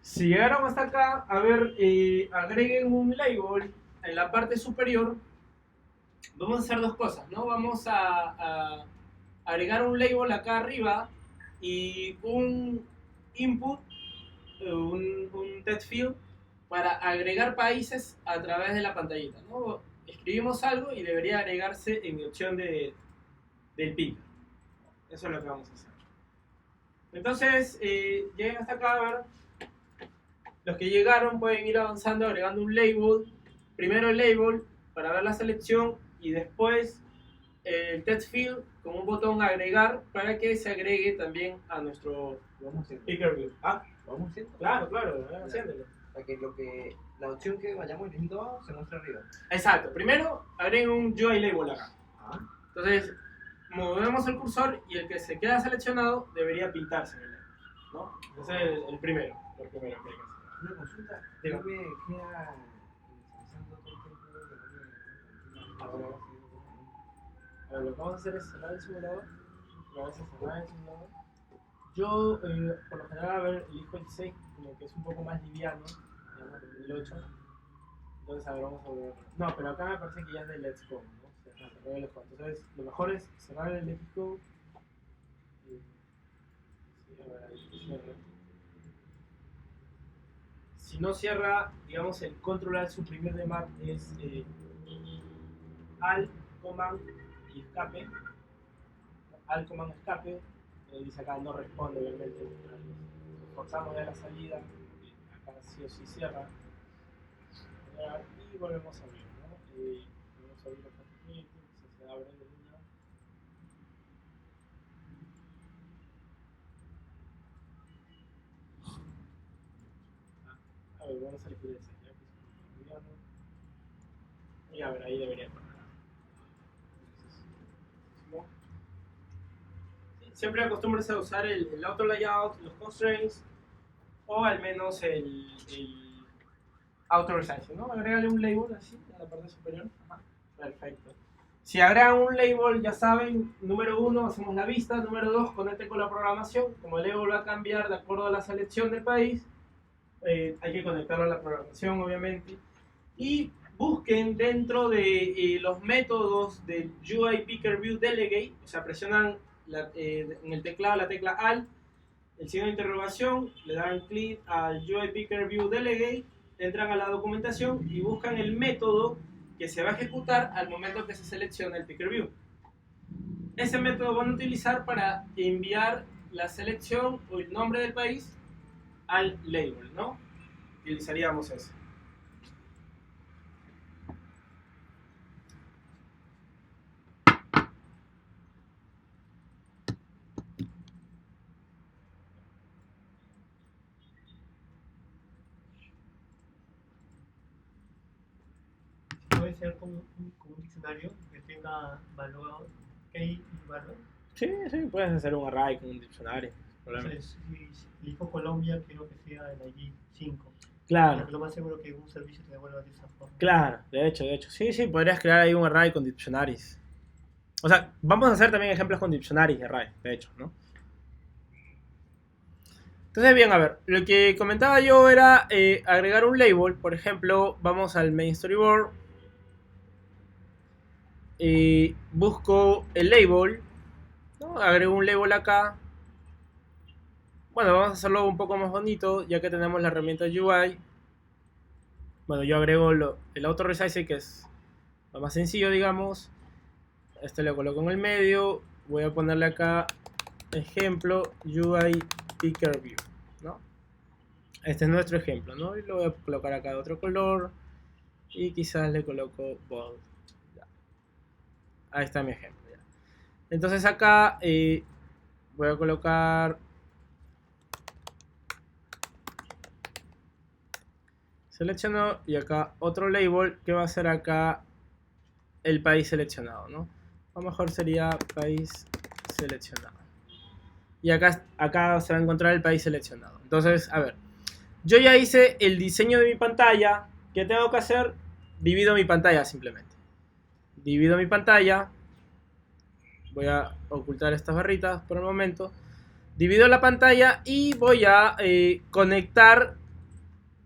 Si llegaron hasta acá, a ver, agreguen un label en la parte superior. Vamos a hacer dos cosas, ¿no? Vamos a agregar un label acá arriba y un input, un text field para agregar países a través de la pantallita, ¿no? Escribimos algo y debería agregarse en mi opción del picker. Eso es lo que vamos a hacer. Entonces, lleguen hasta acá, a ver. Los que llegaron pueden ir avanzando agregando un label. Primero el label para ver la selección y después el text field con un botón agregar para que se agregue también a nuestro picker view. Ah, Vamos haciendo. claro, haciéndolo. Para que la opción que vayamos eligiendo abajo se muestre arriba. Exacto. Primero agreguen un UI label acá. Ah. Entonces movemos el cursor y el que se queda seleccionado debería pintarse en el label, ¿no? Ese es el primero. Lo primero que hay que hacer. Una consulta. Diga. ¿No me queda inicializando todo el tiempo que no me... A ver, lo que vamos a hacer es cerrar el simulador. Yo, por lo general, a ver, elijo el 6, como que es un poco más liviano, digamos, el 8. Entonces, a ver, vamos a ver. No, pero acá me parece que ya es de Let's Go, ¿no? Cerrar el Let's Go. Entonces, lo mejor es cerrar el Let's Go. Sí, a ver, ahí cierra. Si no cierra, digamos, el control al suprimir de Mac es Alt, Command y escape. Alt, Command, escape. Dice acá no responde, obviamente. Forzamos ya la salida. Acá sí o sí cierra. Y volvemos a abrir, ¿no? Volvemos a abrir los paquetes, se abre de una. A ver, vamos a elegir ese, ya que es mediano. Y a ver, ahí debería poner. Siempre acostúmbrense a usar el auto layout, los constraints o al menos el auto resizing, ¿no? Agregale un label así en la parte superior. Ajá. Perfecto. Si agregan un label, ya saben, número 1 hacemos la vista, número 2 conecte con la programación. Como el label va a cambiar de acuerdo a la selección del país, hay que conectarlo a la programación, obviamente. Y busquen dentro de los métodos del UI Picker View Delegate, o sea, presionan en el teclado la tecla Alt, el signo de interrogación, le dan clic al UI Picker View Delegate, entran a la documentación y buscan el método que se va a ejecutar al momento que se selecciona el Picker View. Ese método van a utilizar para enviar la selección o el nombre del país al label, ¿no? Utilizaríamos ese. Puede ser como un diccionario que tenga valor, key y valor. Sí, sí, puedes hacer un array con un diccionario. Problema. Entonces, si elijo Colombia, quiero que sea el ID 5. Claro, Porque lo más seguro que un servicio te devuelva de esa forma. claro, de hecho. Sí, sí, podrías crear ahí un array con dictionaries. O sea, vamos a hacer también ejemplos con dictionaries de array, de hecho, ¿no? Entonces, bien, a ver, lo que comentaba yo era agregar un label. Por ejemplo, vamos al main storyboard y busco el label, ¿no? Agrego un label acá. Bueno, vamos a hacerlo un poco más bonito, ya que tenemos la herramienta UI. Bueno, yo agrego el auto resize, que es lo más sencillo, digamos. Este lo coloco en el medio. Voy a ponerle acá ejemplo UI Picker View, ¿no? Este es nuestro ejemplo, ¿no? Y lo voy a colocar acá de otro color. Y quizás le coloco bold. Ya. Ahí está mi ejemplo. Ya. Entonces acá voy a colocar selecciono y acá otro label que va a ser acá el país seleccionado, ¿no? O mejor sería país seleccionado. Y acá se va a encontrar el país seleccionado. Entonces, a ver, yo ya hice el diseño de mi pantalla. ¿Qué tengo que hacer? Divido mi pantalla simplemente. Divido mi pantalla. Voy a ocultar estas barritas por el momento. Divido la pantalla y voy a conectar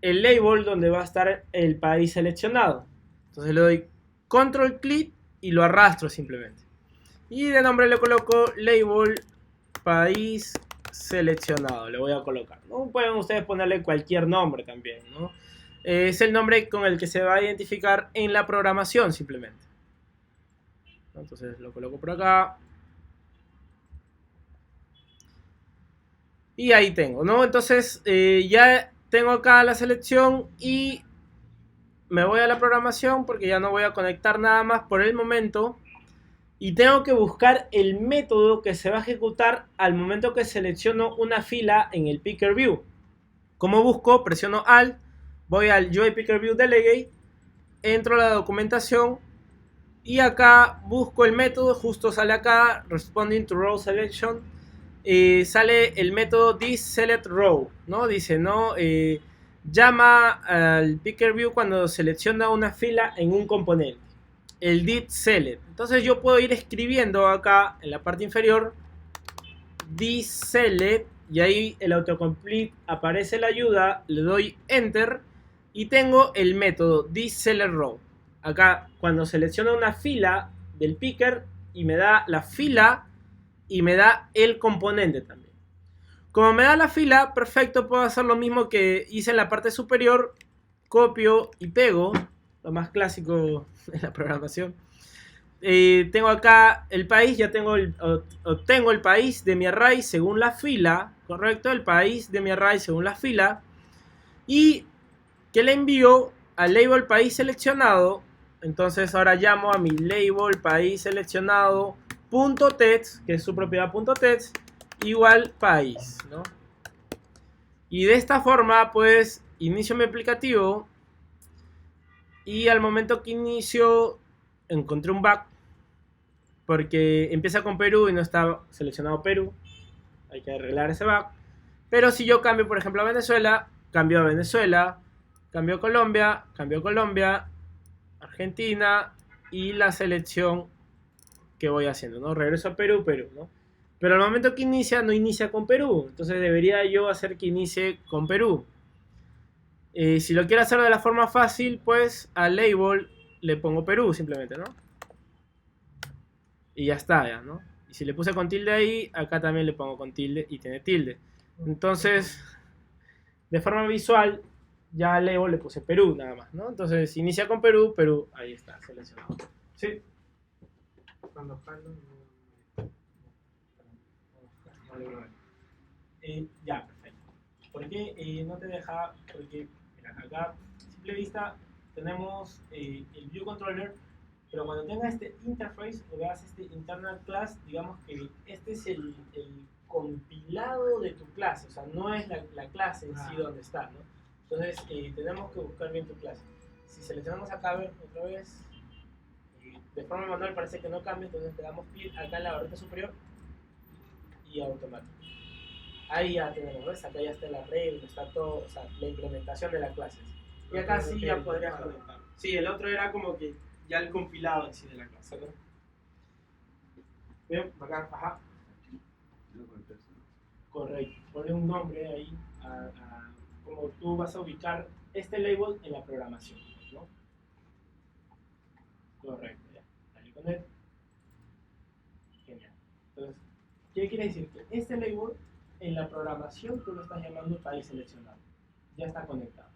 el label donde va a estar el país seleccionado. Entonces le doy control clic y lo arrastro simplemente. Y de nombre le coloco label país seleccionado. Le voy a colocar, ¿no? Pueden ustedes ponerle cualquier nombre también, ¿no? Es el nombre con el que se va a identificar en la programación simplemente. Entonces lo coloco por acá. Y ahí tengo, ¿no? Entonces ya tengo acá la selección y me voy a la programación porque ya no voy a conectar nada más por el momento. Y tengo que buscar el método que se va a ejecutar al momento que selecciono una fila en el Picker View. ¿Cómo busco? Presiono Alt, voy al UI Picker View Delegate, entro a la documentación y acá busco el método, justo sale acá, Responding to Row Selection, sale el método thisSelectRow, ¿no? Dice, ¿no? Llama al Picker View cuando selecciona una fila en un componente. El thisSelect. Entonces yo puedo ir escribiendo acá en la parte inferior thisSelect y ahí el autocomplete aparece la ayuda, le doy enter y tengo el método thisSelectRow. Acá cuando selecciono una fila del picker y me da la fila y me da el componente también. Como me da la fila, perfecto, puedo hacer lo mismo que hice en la parte superior, copio y pego, lo más clásico de la programación. Tengo acá el país, ya obtengo el país de mi array según la fila, correcto, el país de mi array según la fila, y que le envío al label país seleccionado. Entonces ahora llamo a mi label país seleccionado .text, que es su propiedad .text, igual país, ¿no? Y de esta forma pues inicio mi aplicativo y al momento que inicio encontré un bug porque empieza con Perú y no está seleccionado Perú. Hay que arreglar ese bug. Pero si yo cambio, por ejemplo, a Venezuela, cambio a Venezuela, cambio a Colombia, Argentina y la selección que voy haciendo, ¿no? Regreso a Perú, ¿no? Pero al momento que inicia, no inicia con Perú. Entonces debería yo hacer que inicie con Perú. Si lo quiero hacer de la forma fácil, pues al label le pongo Perú simplemente, ¿no? Y ya está, ya, ¿no? Y si le puse con tilde ahí, acá también le pongo con tilde y tiene tilde. Entonces, de forma visual, ya al label le puse Perú nada más, ¿no? Entonces, inicia con Perú, ahí está, seleccionado. Sí. Cuando jalo, Ya, perfecto. ¿Por qué no te deja? Porque, mira, acá, a simple vista, tenemos el View Controller, pero cuando tenga este interface, o veas este internal class, digamos que este es el compilado de tu clase, o sea, no es la clase en sí donde está, ¿no? Entonces, tenemos que buscar bien tu clase. Si seleccionamos acá, a ver, otra vez, de forma manual parece que no cambia, entonces le damos clic acá en la barrita superior y automático. Ahí ya tenemos, ¿ves? Acá ya está la red, está todo, o sea, la implementación de las clases. Y acá sí ya podrías conectar. Sí, el otro era como que ya el compilado en sí de la clase, ¿no? Bien, bacán, ajá. No contesto, ¿no? Correcto. Ponle un nombre ahí como tú vas a ubicar este label en la programación, ¿no? Correcto, ya. Dale con él. Genial. Entonces, ¿qué quiere decir? Que este label en la programación tú lo estás llamando país seleccionado. Ya está conectado.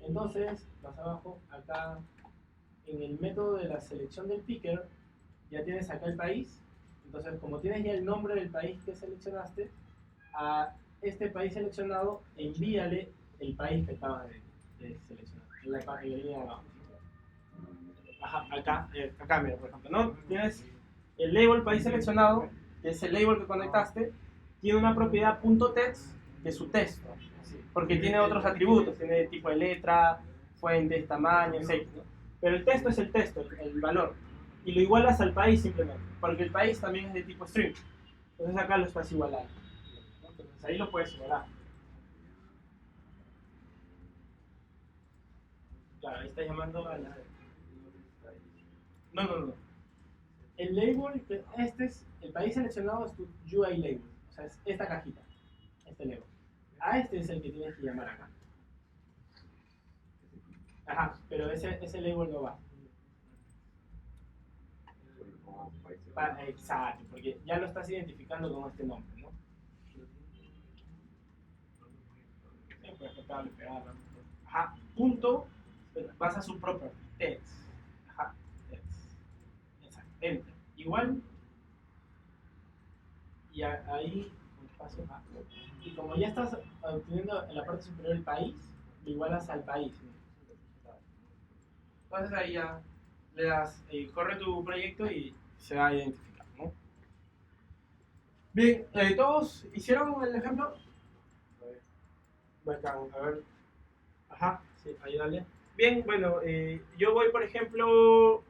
Entonces, más abajo, acá en el método de la selección del picker, ya tienes acá el país. Entonces, como tienes ya el nombre del país que seleccionaste, a este país seleccionado envíale el país que acabas de seleccionar, en la línea de abajo. Ajá, acá mira, por ejemplo, ¿no? Tienes el label país seleccionado, que es el label que conectaste, tiene una propiedad .text de su texto, porque tiene otros atributos, tiene tipo de letra, fuentes, tamaño, etc. ¿no? Pero el texto es el texto, el valor, y lo igualas al país simplemente, porque el país también es de tipo string, entonces acá lo estás igualando, ¿no? Entonces ahí lo puedes igualar. Claro, ahí está llamando a la... No. El label, este es, el país seleccionado es tu UI label, o sea, es esta cajita, este label. A este es el que tienes que llamar acá. Ajá, pero ese label no va. Exacto, porque ya lo estás identificando con este nombre, ¿no? Puedes cortarlo, pegarlo. Ajá, punto, vas a su property, text. Ajá, text. Exacto, enter. Igual, y ahí, espacio A. Y como ya estás obteniendo en la parte superior el país, lo igualas al país, ¿no? Entonces ahí ya le das, corre tu proyecto y se va a identificar, ¿no? Bien, ¿todos hicieron el ejemplo? Bacán, a ver. Ajá, sí, ahí dale. Bien, bueno, yo voy, por ejemplo,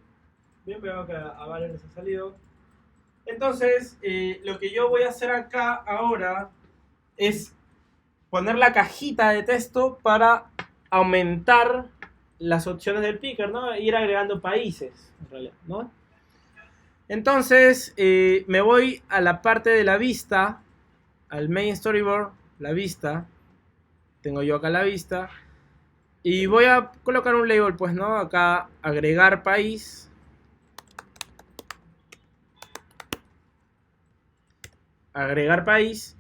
bien, veo que a varios les ha salido. Entonces, lo que yo voy a hacer acá ahora es poner la cajita de texto para aumentar las opciones del picker, ¿no? E ir agregando países, en realidad, ¿no? Entonces, me voy a la parte de la vista, al main storyboard, la vista. Tengo yo acá la vista. Y voy a colocar un label, pues, ¿no? Acá, agregar país. Agregar país.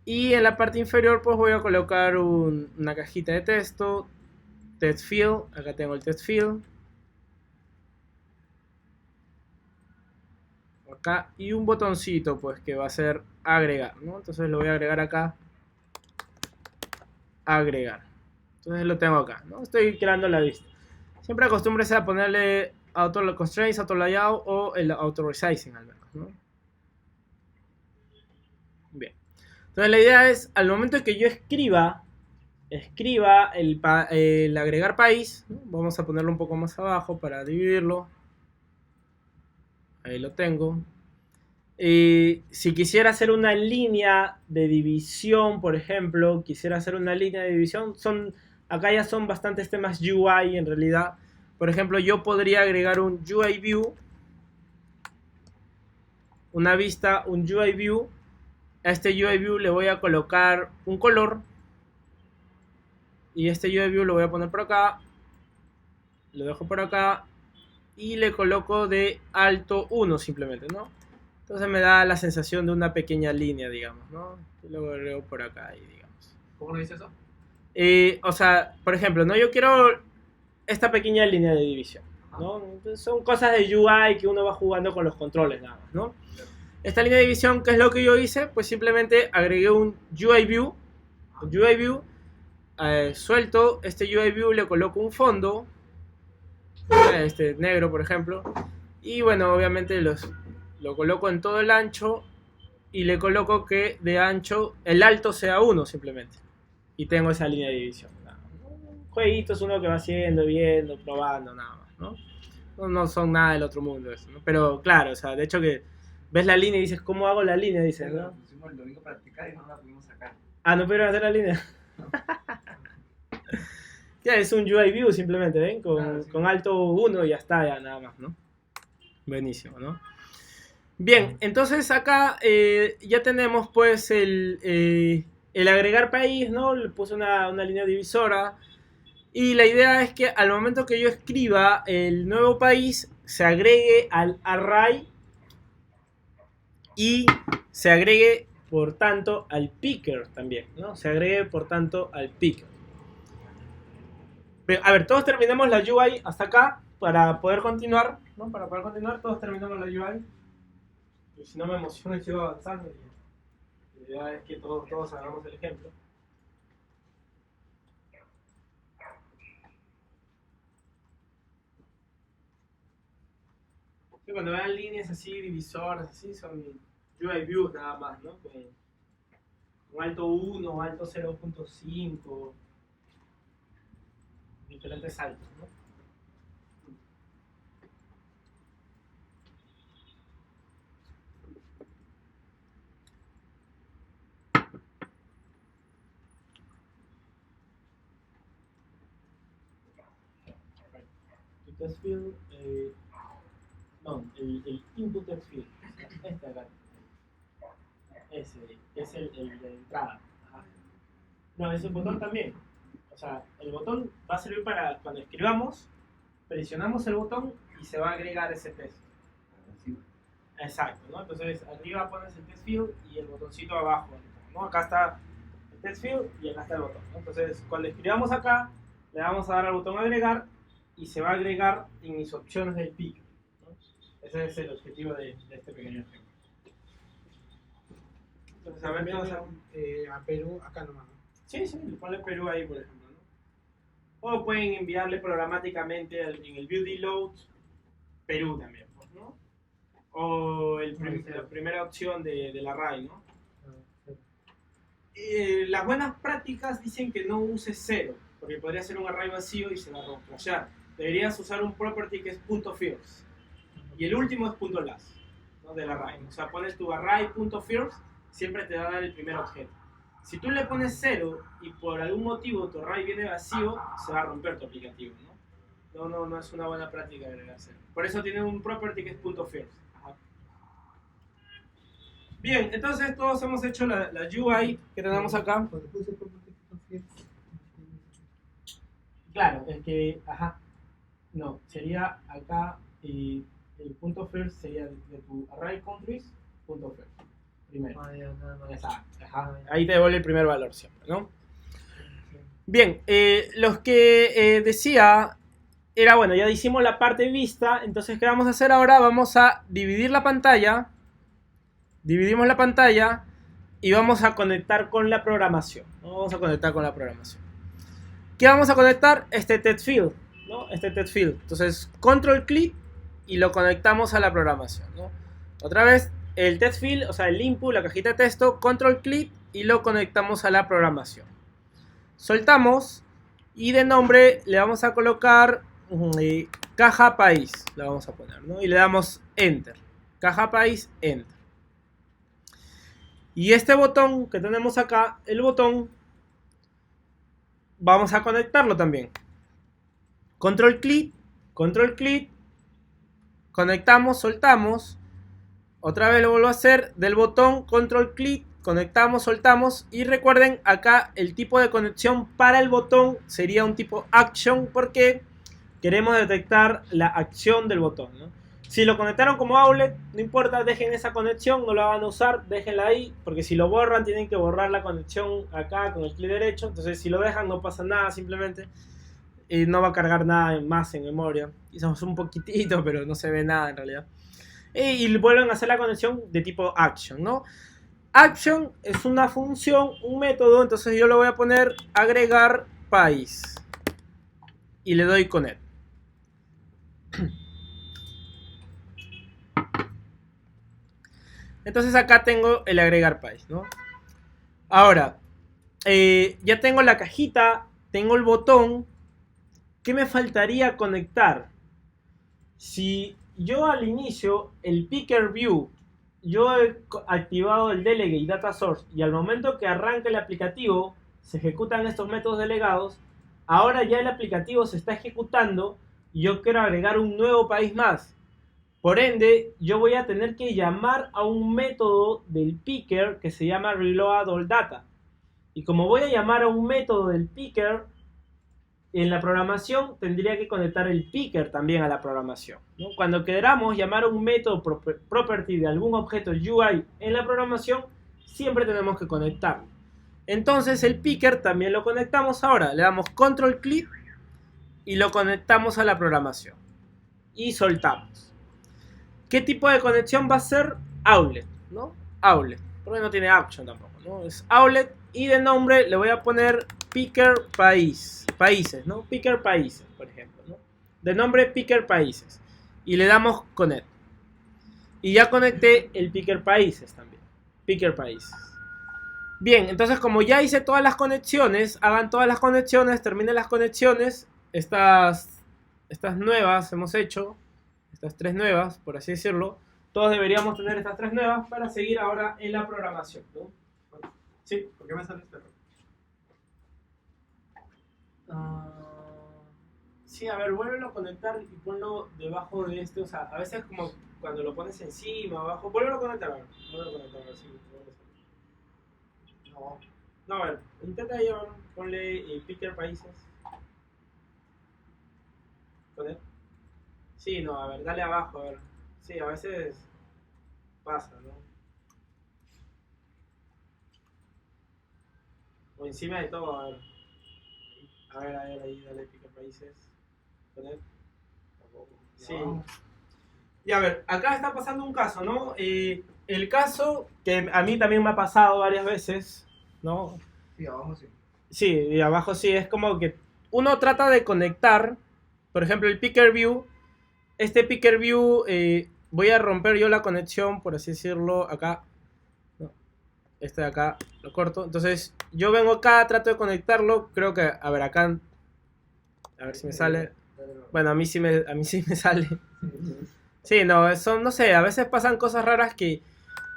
Y en la parte inferior, pues, voy a colocar una cajita de texto. Text field. Acá tengo el text field. Acá. Y un botoncito, pues, que va a ser agregar, ¿no? Entonces lo voy a agregar acá. Agregar. Entonces lo tengo acá, ¿no? Estoy creando la vista. Siempre acostúmbrese a ponerle auto constraints, auto layout o el auto resizing al menos, ¿no? Bien. Entonces la idea es, al momento de que yo escriba el agregar país, ¿no? Vamos a ponerlo un poco más abajo para dividirlo. Ahí lo tengo. Si quisiera hacer una línea de división, por ejemplo, acá ya son bastantes temas UI en realidad. Por ejemplo, yo podría agregar un UI view, una vista, un UI view. A este UI view le voy a colocar un color. Y este UI view lo voy a poner por acá. Lo dejo por acá. Y le coloco de alto 1 simplemente, ¿no? Entonces me da la sensación de una pequeña línea, digamos, ¿no? Y luego agrego por acá, digamos. ¿Cómo lo dice eso? O sea, por ejemplo, ¿no? Yo quiero esta pequeña línea de división, ¿no? Entonces son cosas de UI que uno va jugando con los controles, nada más, ¿no? Esta línea de división, ¿qué es lo que yo hice? Pues simplemente agregué un UI view. Suelto este UI view, le coloco un fondo, este negro, por ejemplo. Y bueno, obviamente lo coloco en todo el ancho y le coloco que de ancho el alto sea 1 simplemente. Y tengo esa línea de división. Jueguitos es uno que va haciendo, viendo, probando, nada más, ¿no? No son nada del otro mundo eso, ¿no? Pero claro, o sea, de hecho que ves la línea y dices, ¿cómo hago la línea? Dices, ¿no? pusimos el domingo para practicar y no la pudimos sacar. Ah, no pudieron hacer la línea. Ya es un UI view simplemente, ¿ven? Claro, sí. Con alto 1 y ya está, ya nada más, ¿no? Buenísimo, ¿no? Bien, entonces acá ya tenemos pues el agregar país, ¿no? Le puse una línea divisora. Y la idea es que al momento que yo escriba el nuevo país, se agregue al array y se agregue, por tanto, al picker también, ¿no? Se agregue, por tanto, al picker. Pero, a ver, todos terminamos la UI hasta acá para poder continuar, ¿no? Para poder continuar, todos terminamos la UI. Y si no me emociono y sigo avanzando. La idea es que todos hagamos el ejemplo. Sí, cuando vean líneas así, divisoras, así, son UI views nada más, ¿no? Con alto 1, alto 0.5, diferentes altos, ¿no? Tu test field, no, el input test field, este acá. Ese es el de entrada. Ajá. No, ese botón también. O sea, el botón va a servir para cuando escribamos, presionamos el botón y se va a agregar ese test. Así. Exacto, ¿no? Entonces arriba pones el test field y el botoncito abajo, ¿no? Acá está el test field y acá está el botón, ¿no? Entonces cuando escribamos acá, le vamos a dar al botón agregar y se va a agregar en mis opciones del picker, ¿no? Ese es el objetivo de este pequeño ejemplo. Entonces, a ver, También vamos a Perú, acá nomás, ¿no? Sí, le pone Perú ahí, por ejemplo, ¿no? O pueden enviarle programáticamente en el view deload Perú también, pues, ¿no? O la primera opción del array, ¿no? Las buenas prácticas dicen que no uses 0, porque podría ser un array vacío y se va a crashear. Deberías usar un property que es .first. Y el último es .last, ¿no? Del array. O sea, pones tu array.first, siempre te va a dar el primer objeto. Si tú le pones 0 y por algún motivo tu array viene vacío, se va a romper tu aplicativo, ¿no? No es una buena práctica agregar 0. Por eso tiene un property que es .first. Ajá. Bien, entonces todos hemos hecho la UI que tenemos acá. Cuando puse property config, Claro, es que, ajá, no, sería acá y el .first sería de tu array countries, .first, primero. nada más. Exacto, ajá. Ahí te devuelve el primer valor siempre, ¿no? Bien, los que decía era, bueno, ya hicimos la parte vista, entonces ¿qué vamos a hacer ahora? Vamos a dividir la pantalla, dividimos la pantalla y vamos a conectar con la programación, ¿no? Vamos a conectar con la programación. ¿Qué vamos a conectar? Este text field, ¿no? Este text field. Entonces, control click y lo conectamos a la programación, ¿no? Otra vez, el text field, o sea, el input, la cajita de texto, control click y lo conectamos a la programación. Soltamos y de nombre le vamos a colocar caja país, le vamos a poner, ¿no? Y le damos enter. Caja país, enter. Y este botón que tenemos acá, el botón, vamos a conectarlo también. Control click, conectamos, soltamos. Otra vez lo vuelvo a hacer, del botón control click, conectamos, soltamos. Y recuerden, acá el tipo de conexión para el botón sería un tipo action porque queremos detectar la acción del botón, ¿no? Si lo conectaron como outlet, no importa, dejen esa conexión, no la van a usar, déjenla ahí, porque si lo borran tienen que borrar la conexión acá con el clic derecho. Entonces si lo dejan no pasa nada, simplemente no va a cargar nada más en memoria. Hicimos un poquitito, pero no se ve nada en realidad. Y vuelven a hacer la conexión de tipo action, ¿no? Action es una función, un método, entonces yo lo voy a poner agregar país y le doy connect. Entonces acá tengo el agregar país, ¿no? Ahora, ya tengo la cajita, tengo el botón. ¿Qué me faltaría conectar? Si yo al inicio el picker view yo he activado el delegate data source y al momento que arranca el aplicativo se ejecutan estos métodos delegados, ahora ya el aplicativo se está ejecutando y yo quiero agregar un nuevo país más. Por ende, yo voy a tener que llamar a un método del picker que se llama reload all data. Y como voy a llamar a un método del picker, en la programación tendría que conectar el picker también a la programación, ¿no? Cuando queramos llamar a un método property de algún objeto UI en la programación, siempre tenemos que conectarlo. Entonces el picker también lo conectamos ahora. Le damos control click y lo conectamos a la programación. Y soltamos. ¿Qué tipo de conexión va a ser? Outlet, ¿no? Outlet. Porque no tiene action tampoco, ¿no? Es outlet y de nombre le voy a poner picker países, ¿no? Picker países, por ejemplo, ¿no? De nombre picker países. Y le damos connect. Y ya conecté el picker países también. Picker países. Bien, entonces como ya hice todas las conexiones, hagan todas las conexiones, terminen las conexiones. Estas nuevas hemos hecho. Estas 3 nuevas, por así decirlo. Todos deberíamos tener estas 3 nuevas para seguir ahora en la programación, ¿no? Sí. ¿Por qué me sale este error? Sí, a ver, vuélvelo a conectar y ponlo debajo de este. O sea, a veces como cuando lo pones encima, abajo. Vuélvelo a conectar, a ver. Vuélvelo a conectar, a ver si vuelve a salir. No, a ver. Intenta llevar, ponle picker países. Connect. Sí, no, a ver, dale abajo, a ver. Sí, a veces pasa, ¿no? O encima de todo, a ver. A ver, ahí, dale picker países. Connect. Sí. Y a ver, acá está pasando un caso, ¿no? El caso que a mí también me ha pasado varias veces, ¿no? Sí, abajo sí. Sí, y abajo sí, es como que uno trata de conectar, por ejemplo, el picker view. Este picker view, voy a romper yo la conexión, por así decirlo, acá. ¿No? Este de acá, lo corto. Entonces, yo vengo acá, trato de conectarlo. Creo que, a ver, acá, a ver si me sale. Bueno, a mí sí me sale. Sí, no, eso, no sé, a veces pasan cosas raras que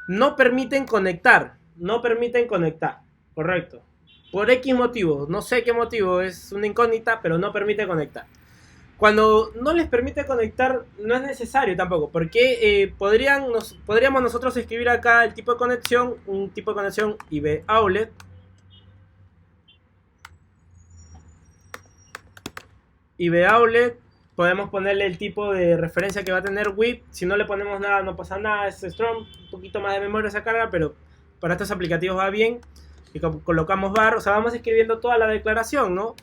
no permiten conectar. No permiten conectar, correcto. Por X motivo, no sé qué motivo, es una incógnita, pero no permite conectar. Cuando no les permite conectar, no es necesario tampoco, porque podríamos nosotros escribir acá el tipo de conexión, un tipo de conexión IB outlet. IB outlet, podemos ponerle el tipo de referencia que va a tener WIP. Si no le ponemos nada, no pasa nada, es strong, un poquito más de memoria esa carga, pero para estos aplicativos va bien. Y colocamos var, o sea, vamos escribiendo toda la declaración, ¿no?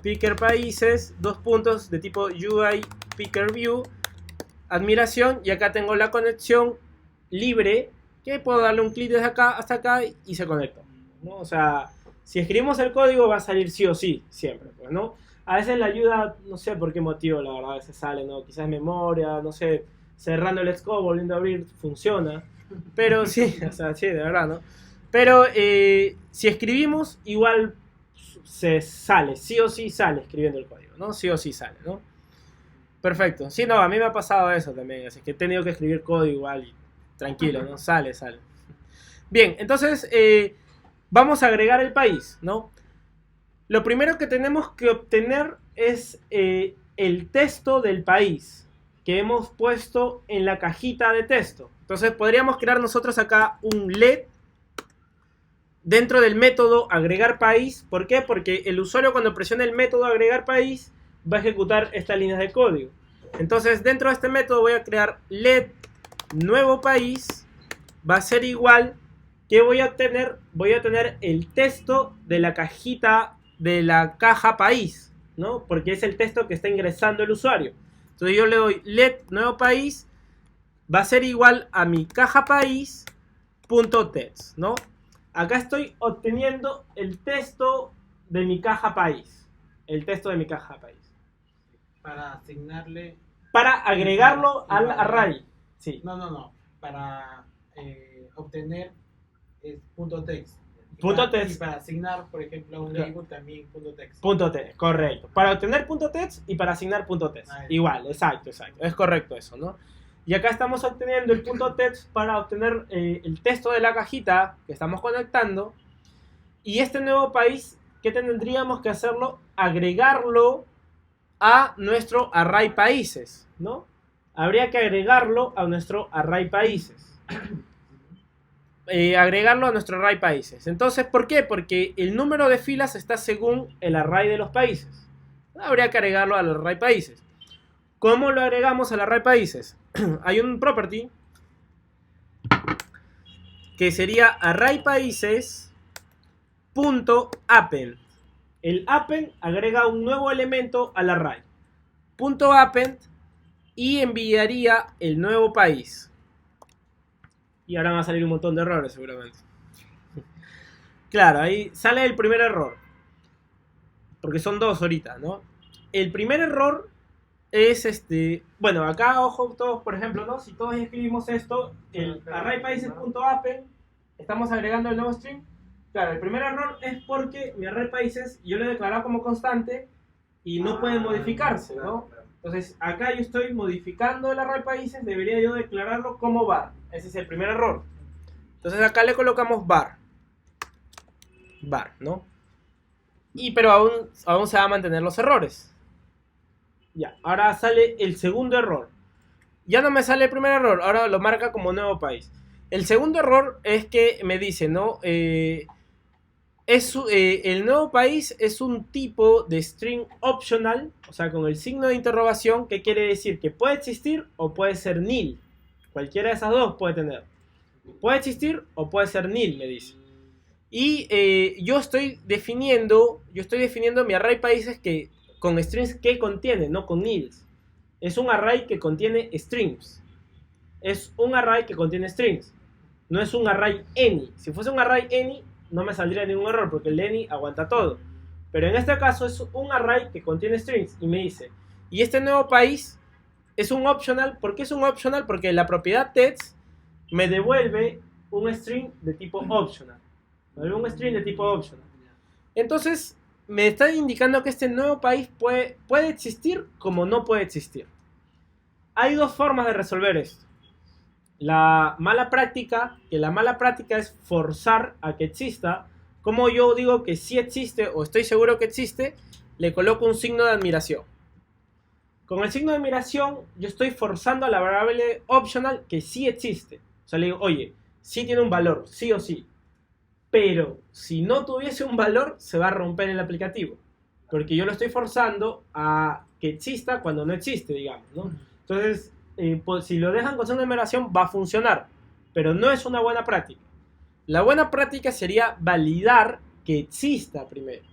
Picker países, 2 puntos de tipo UI picker view, admiración, y acá tengo la conexión libre, que puedo darle un clic desde acá hasta acá y se conecta, ¿no? O sea, si escribimos el código va a salir sí o sí, siempre, pues, ¿no? A veces la ayuda, no sé por qué motivo, la verdad, a veces sale, ¿no? Quizás memoria, no sé, cerrando el scope, volviendo a abrir, funciona, pero sí, o sea, sí, de verdad, ¿no? Pero si escribimos, igual se sale, sí o sí sale escribiendo el código, ¿no? Sí o sí sale, ¿no? Perfecto. Sí, no, a mí me ha pasado eso también, así que he tenido que escribir código igual y tranquilo, ¿no? Sale. Bien, entonces vamos a agregar el país, ¿no? Lo primero que tenemos que obtener es el texto del país que hemos puesto en la cajita de texto. Entonces podríamos crear nosotros acá un let dentro del método agregar país. ¿Por qué? Porque el usuario cuando presiona el método agregar país va a ejecutar estas líneas de código. Entonces dentro de este método voy a crear let nuevo país. Va a ser igual que voy a obtener el texto de la cajita de la caja país, ¿no? Porque es el texto que está ingresando el usuario. Entonces yo le doy let nuevo país, va a ser igual a mi caja país.text, ¿no? Acá estoy obteniendo el texto de mi caja país. El texto de mi caja país. Para asignarle... Para agregarlo al array. Sí. No. Para obtener punto .text. .text. Y para asignar, por ejemplo, a un label también .text. .text, correcto. Para obtener .text y para asignar .text. Igual, exacto. Es correcto eso, ¿no? Y acá estamos obteniendo el punto text para obtener el texto de la cajita que estamos conectando. Y este nuevo país, ¿qué tendríamos que hacerlo? Agregarlo a nuestro array países, ¿no? Habría que agregarlo a nuestro array países. Agregarlo a nuestro array países. Entonces, ¿por qué? Porque el número de filas está según el array de los países. Habría que agregarlo al array países. ¿Cómo lo agregamos al array países? Hay un property que sería array países.append. El append agrega un nuevo elemento al array. .append y enviaría el nuevo país. Y ahora van a salir un montón de errores seguramente. Claro, ahí sale el primer error. Porque son dos ahorita, ¿no? El primer error es bueno, acá, ojo, todos, por ejemplo, ¿no? Si todos escribimos esto, el array países.append, estamos agregando el nuevo string. Claro, el primer error es porque mi array países yo lo he declarado como constante y no puede modificarse, ¿no? Entonces, acá yo estoy modificando el array países, debería yo declararlo como var. Ese es el primer error. Entonces, acá le colocamos var, ¿no? Pero aún se van a mantener los errores. Ya, ahora sale el segundo error. Ya no me sale el primer error, ahora lo marca como nuevo país. El segundo error es que me dice, ¿no? El nuevo país es un tipo de string optional, o sea, con el signo de interrogación, que quiere decir que puede existir o puede ser nil. Cualquiera de esas dos puede tener. Puede existir o puede ser nil, me dice. Y yo estoy definiendo mi array países que con strings que contiene, no con nils. Es un array que contiene strings. Es un array que contiene strings. No es un array any. Si fuese un array any, no me saldría ningún error porque el any aguanta todo. Pero en este caso es un array que contiene strings y me dice, y este nuevo país es un optional. ¿Por qué es un optional? Porque la propiedad text me devuelve un string de tipo optional. Me devuelve un string de tipo optional. Entonces me está indicando que este nuevo país puede existir como no puede existir. Hay dos formas de resolver esto. La mala práctica es forzar a que exista. Como yo digo que sí existe o estoy seguro que existe, le coloco un signo de admiración. Con el signo de admiración yo estoy forzando a la variable optional que sí existe. O sea, le digo, oye, sí tiene un valor, sí o sí. Pero si no tuviese un valor, se va a romper el aplicativo. Porque yo lo estoy forzando a que exista cuando no existe, digamos, ¿no? Entonces, pues, si lo dejan con signo de admiración, va a funcionar. Pero no es una buena práctica. La buena práctica sería validar que exista primero.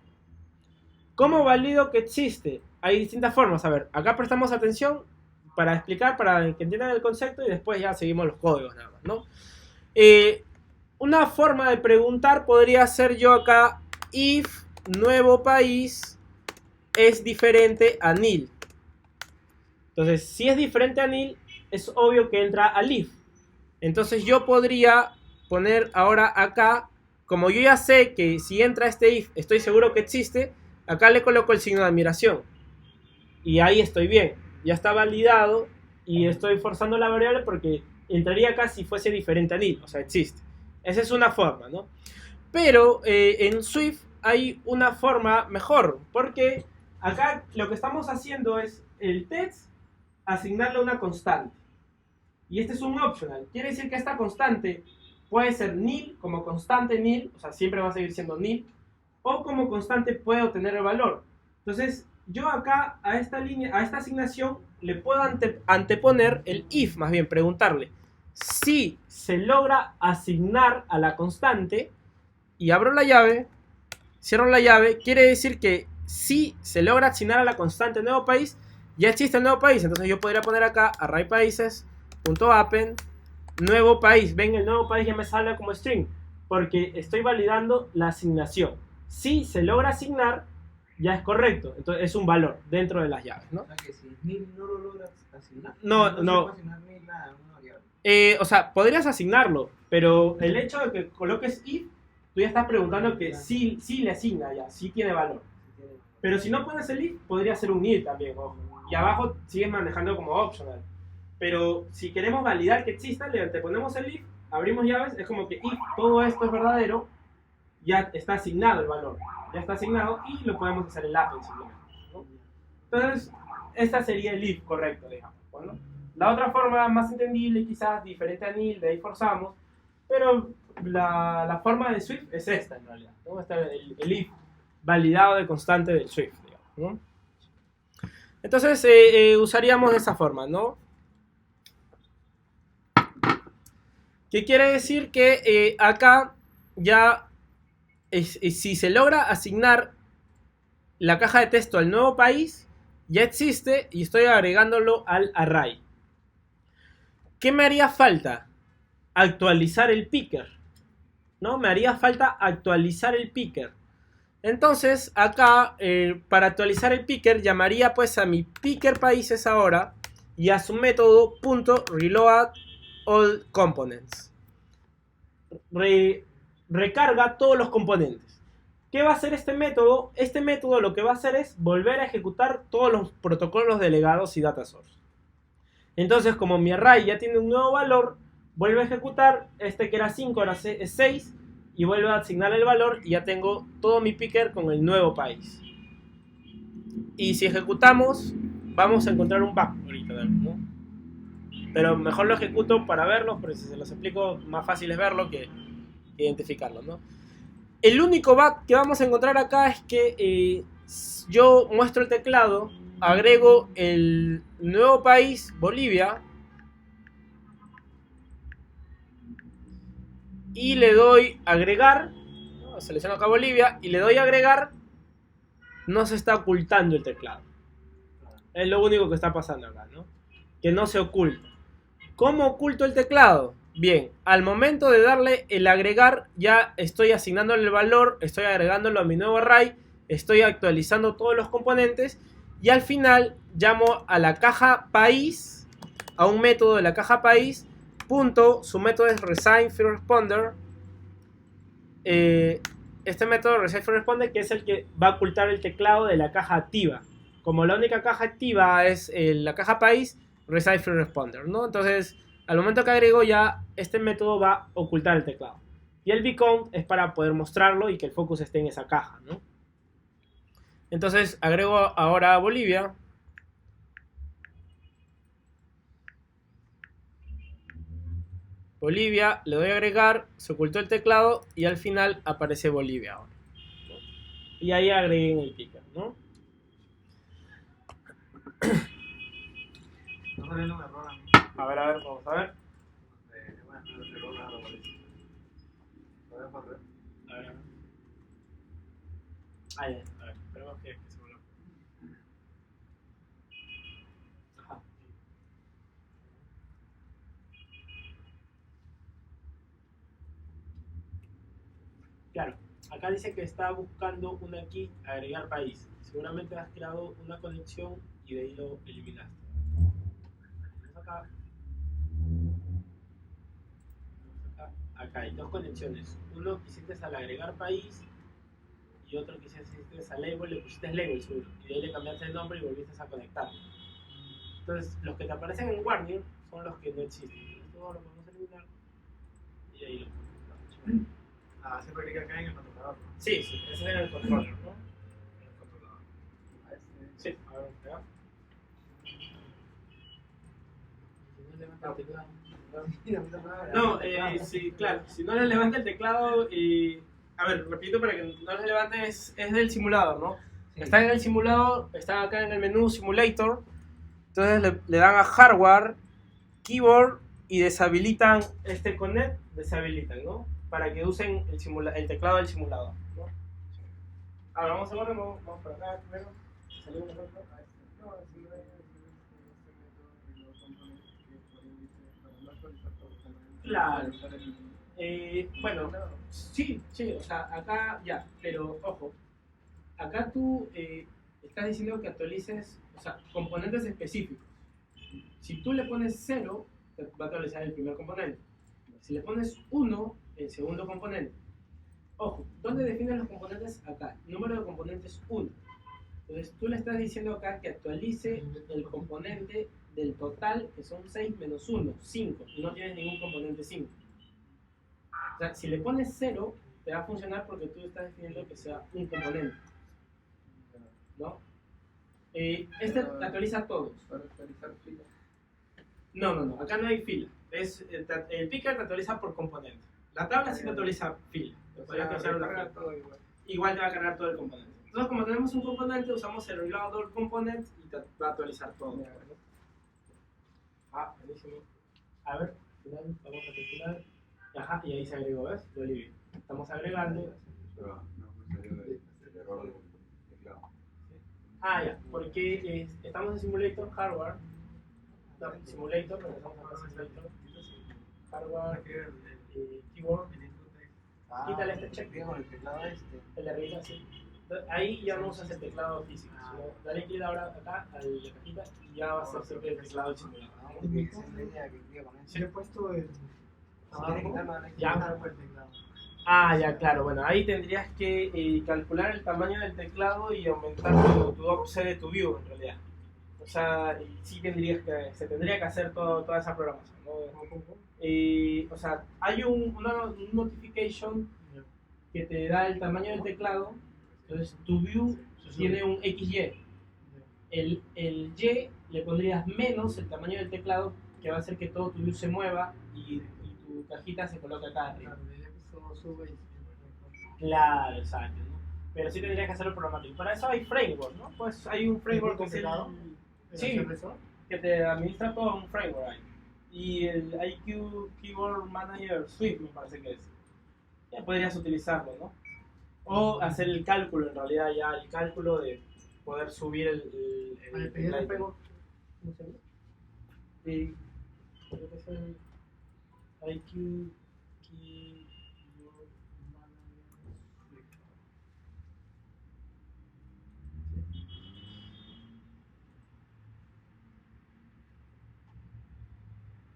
¿Cómo valido que existe? Hay distintas formas. A ver, acá prestamos atención para explicar, para que entiendan el concepto y después ya seguimos los códigos nada más, ¿no? Una forma de preguntar podría ser yo acá, if nuevo país es diferente a nil. Entonces, si es diferente a nil, es obvio que entra al if. Entonces yo podría poner ahora acá, como yo ya sé que si entra este if, estoy seguro que existe, acá le coloco el signo de admiración. Y ahí estoy bien. Ya está validado y estoy forzando la variable porque entraría acá si fuese diferente a nil, o sea, existe. Esa es una forma, ¿no? Pero en Swift hay una forma mejor, porque acá lo que estamos haciendo es el text asignarle una constante. Y este es un optional. Quiere decir que esta constante puede ser nil, como constante nil, o sea, siempre va a seguir siendo nil, o como constante puede obtener el valor. Entonces, yo acá a esta línea, a esta asignación, le puedo anteponer el if, más bien preguntarle si se logra asignar a la constante, y abro la llave, cierro la llave, quiere decir que si se logra asignar a la constante nuevo país, ya existe el nuevo país. Entonces yo podría poner acá array países.append nuevo país. Ven, el nuevo país ya me sale como string, porque estoy validando la asignación. Si se logra asignar, ya es correcto. Entonces es un valor dentro de las llaves, ¿no? O sea, que si nil no lo logras asignar, No. se puede asignar nil nada, una variable. O sea, podrías asignarlo, pero el hecho de que coloques if, tú ya estás preguntando que sí le asigna ya, sí tiene valor. Pero si no pones el if, podría ser un nil también, ojo. Y abajo sigues manejando como optional. Pero si queremos validar que exista, le ponemos el if, abrimos llaves, es como que if todo esto es verdadero, ya está asignado el valor. Ya está asignado y lo podemos hacer el append simplemente, ¿no? Entonces, esta sería el if correcto, digamos. ¿No? La otra forma más entendible, quizás diferente a nil, de ahí forzamos, pero la forma de Swift es esta en realidad, ¿no? Está el if validado de constante del Swift, digamos, ¿no? Entonces usaríamos de esa forma, ¿no? ¿Qué quiere decir? Que acá ya si se logra asignar la caja de texto al nuevo país, ya existe y estoy agregándolo al array. ¿Qué me haría falta? Actualizar el picker, ¿no? Me haría falta actualizar el picker. Entonces, acá, para actualizar el picker, llamaría pues a mi picker países ahora y a su método .reload all components. Recarga todos los componentes. ¿Qué va a hacer este método? Este método lo que va a hacer es volver a ejecutar todos los protocolos delegados y data source. Entonces, como mi array ya tiene un nuevo valor, vuelve a ejecutar este que era 5, ahora es 6, y vuelve a asignar el valor y ya tengo todo mi picker con el nuevo país. Y si ejecutamos, vamos a encontrar un bug ahorita, ¿no? Pero mejor lo ejecuto para verlo, porque si se los explico, más fácil es verlo que identificarlo, ¿no? El único bug que vamos a encontrar acá es que yo muestro el teclado, agrego el nuevo país, Bolivia, y le doy agregar, ¿no? Selecciono acá Bolivia y le doy agregar, no se está ocultando el teclado. Es lo único que está pasando acá, ¿no? Que no se oculta. ¿Cómo oculto el teclado? Bien, al momento de darle el agregar, ya estoy asignándole el valor, estoy agregándolo a mi nuevo array, estoy actualizando todos los componentes y al final llamo a la caja país, a un método de la caja país, punto, su método es resign_responder. Este método resign_responder, que es el que va a ocultar el teclado de la caja activa. Como la única caja activa es la caja país, resign_responder, ¿no? Entonces, al momento que agrego ya, este método va a ocultar el teclado. Y el bcount es para poder mostrarlo y que el focus esté en esa caja, ¿no? Entonces, agrego ahora a Bolivia. Bolivia, le doy a agregar, se ocultó el teclado y al final aparece Bolivia ahora, ¿no? Y ahí agregué en el picker, ¿no? No saliendo un error a mí. A ver, vamos a ver. Bueno, el error raro parece. Lo voy a pasar. A ver. Ah, ya, a ver, esperemos que se vuelva. Ajá. Claro, acá dice que está buscando una key agregar país. Seguramente has creado una conexión y de ahí lo eliminaste. Vamos acá. Acá hay dos conexiones. Uno que hiciste al agregar país y otro que hiciste al label, le pusiste label seguro. Y de ahí le cambiaste el nombre y volviste a conectar. Entonces, los que te aparecen en warning son los que no existen. Esto lo podemos eliminar y ahí lo ponemos. Ah, siempre clic acá en el controlador, ¿no? Sí, sí, ese es el controller, ¿no? En el controlador. A este. Sí, a ver, acá. No, sí, claro, si no les levanta el teclado y... A ver, repito para que no les levante, es del simulador, ¿no? Sí. Están en el simulador, están acá en el menú Simulator, entonces le dan a Hardware, Keyboard y deshabilitan este Connect, deshabilitan, ¿no? Para que usen el teclado del simulador, ¿no? Ahora vamos a ver, vamos por acá primero. Salimos de acá. No, si no es este método y los componentes que por índice para no actualizar todo. Claro. Bueno, sí, o sea, acá ya, pero ojo, acá tú estás diciendo que actualices, o sea, componentes específicos. Si tú le pones 0, te va a actualizar el primer componente. Si le pones 1, el segundo componente. Ojo, ¿dónde defines los componentes? Acá, número de componentes 1. Entonces tú le estás diciendo acá que actualice el componente del total, que son 6 menos 1, 5, y no tienes ningún componente 5. O sea, si le pones 0, te va a funcionar porque tú estás definiendo que sea un componente, ¿no? Este actualiza todos. Para actualizar fila. No, acá no hay fila. El picker te actualiza por componente. La tabla sí te actualiza fila. Te podría actualizar una fila. todo igual. Igual te va a cargar todo el componente. Entonces, como tenemos un componente, usamos el reload component y te va a actualizar todo. ¿No? Ah, buenísimo. A ver, final, vamos a calcular. Ajá, y ahí se agregó, ¿ves? Lo alivio. Estamos agregando. Pero no me salió el error del teclado. Ah, ya, porque estamos en Simulator Hardware. No, Simulator, regresamos a Simulator. Hardware, Keyboard. Quítale este check. Con el teclado este. El de arriba, sí. Entonces, ahí ya no usas el teclado físico, sino dale clic ahora acá a la cajita y ya va a ser siempre el teclado del simulador. Porque esa es la idea que quería con eso. Si le he puesto el Ya. el teclado. Ah, ya, claro. Bueno, ahí tendrías que calcular el tamaño del teclado y aumentar tu offset de tu view, en realidad. O sea, sí se tendría que hacer toda esa programación, ¿no? O sea, hay un notification que te da el tamaño del teclado. Entonces, tu view tiene un XY. El Y le pondrías menos el tamaño del teclado, que va a hacer que todo tu view se mueva y tu cajita se coloque acá arriba. Claro, exacto, ¿no? Pero sí tendrías que hacerlo programático. Para eso hay framework, ¿no? Pues hay un framework que es el, sí, que te administra todo un framework ahí. Y el IQ Keyboard Manager Swift me parece que es. Ya podrías utilizarlo, ¿no? O hacer el cálculo, en realidad ya el cálculo de poder subir el framework. ¿Cómo se llama? Sí, creo que es el IQ Keyboard Manager Swift.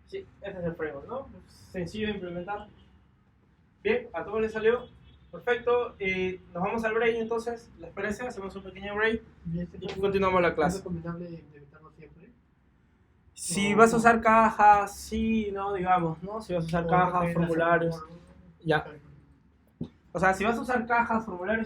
Sí, este es el framework, ¿no? Sencillo de implementar. Bien, a todos les salió. Perfecto. Nos vamos al break entonces. ¿Les parece? Hacemos un pequeño break y continuamos la clase. ¿Es recomendable implementarlo siempre? Si vas a usar cajas, sí, no, digamos, ¿no? Si vas a usar cajas, formularios. Ya. O sea, si vas a usar cajas, formularios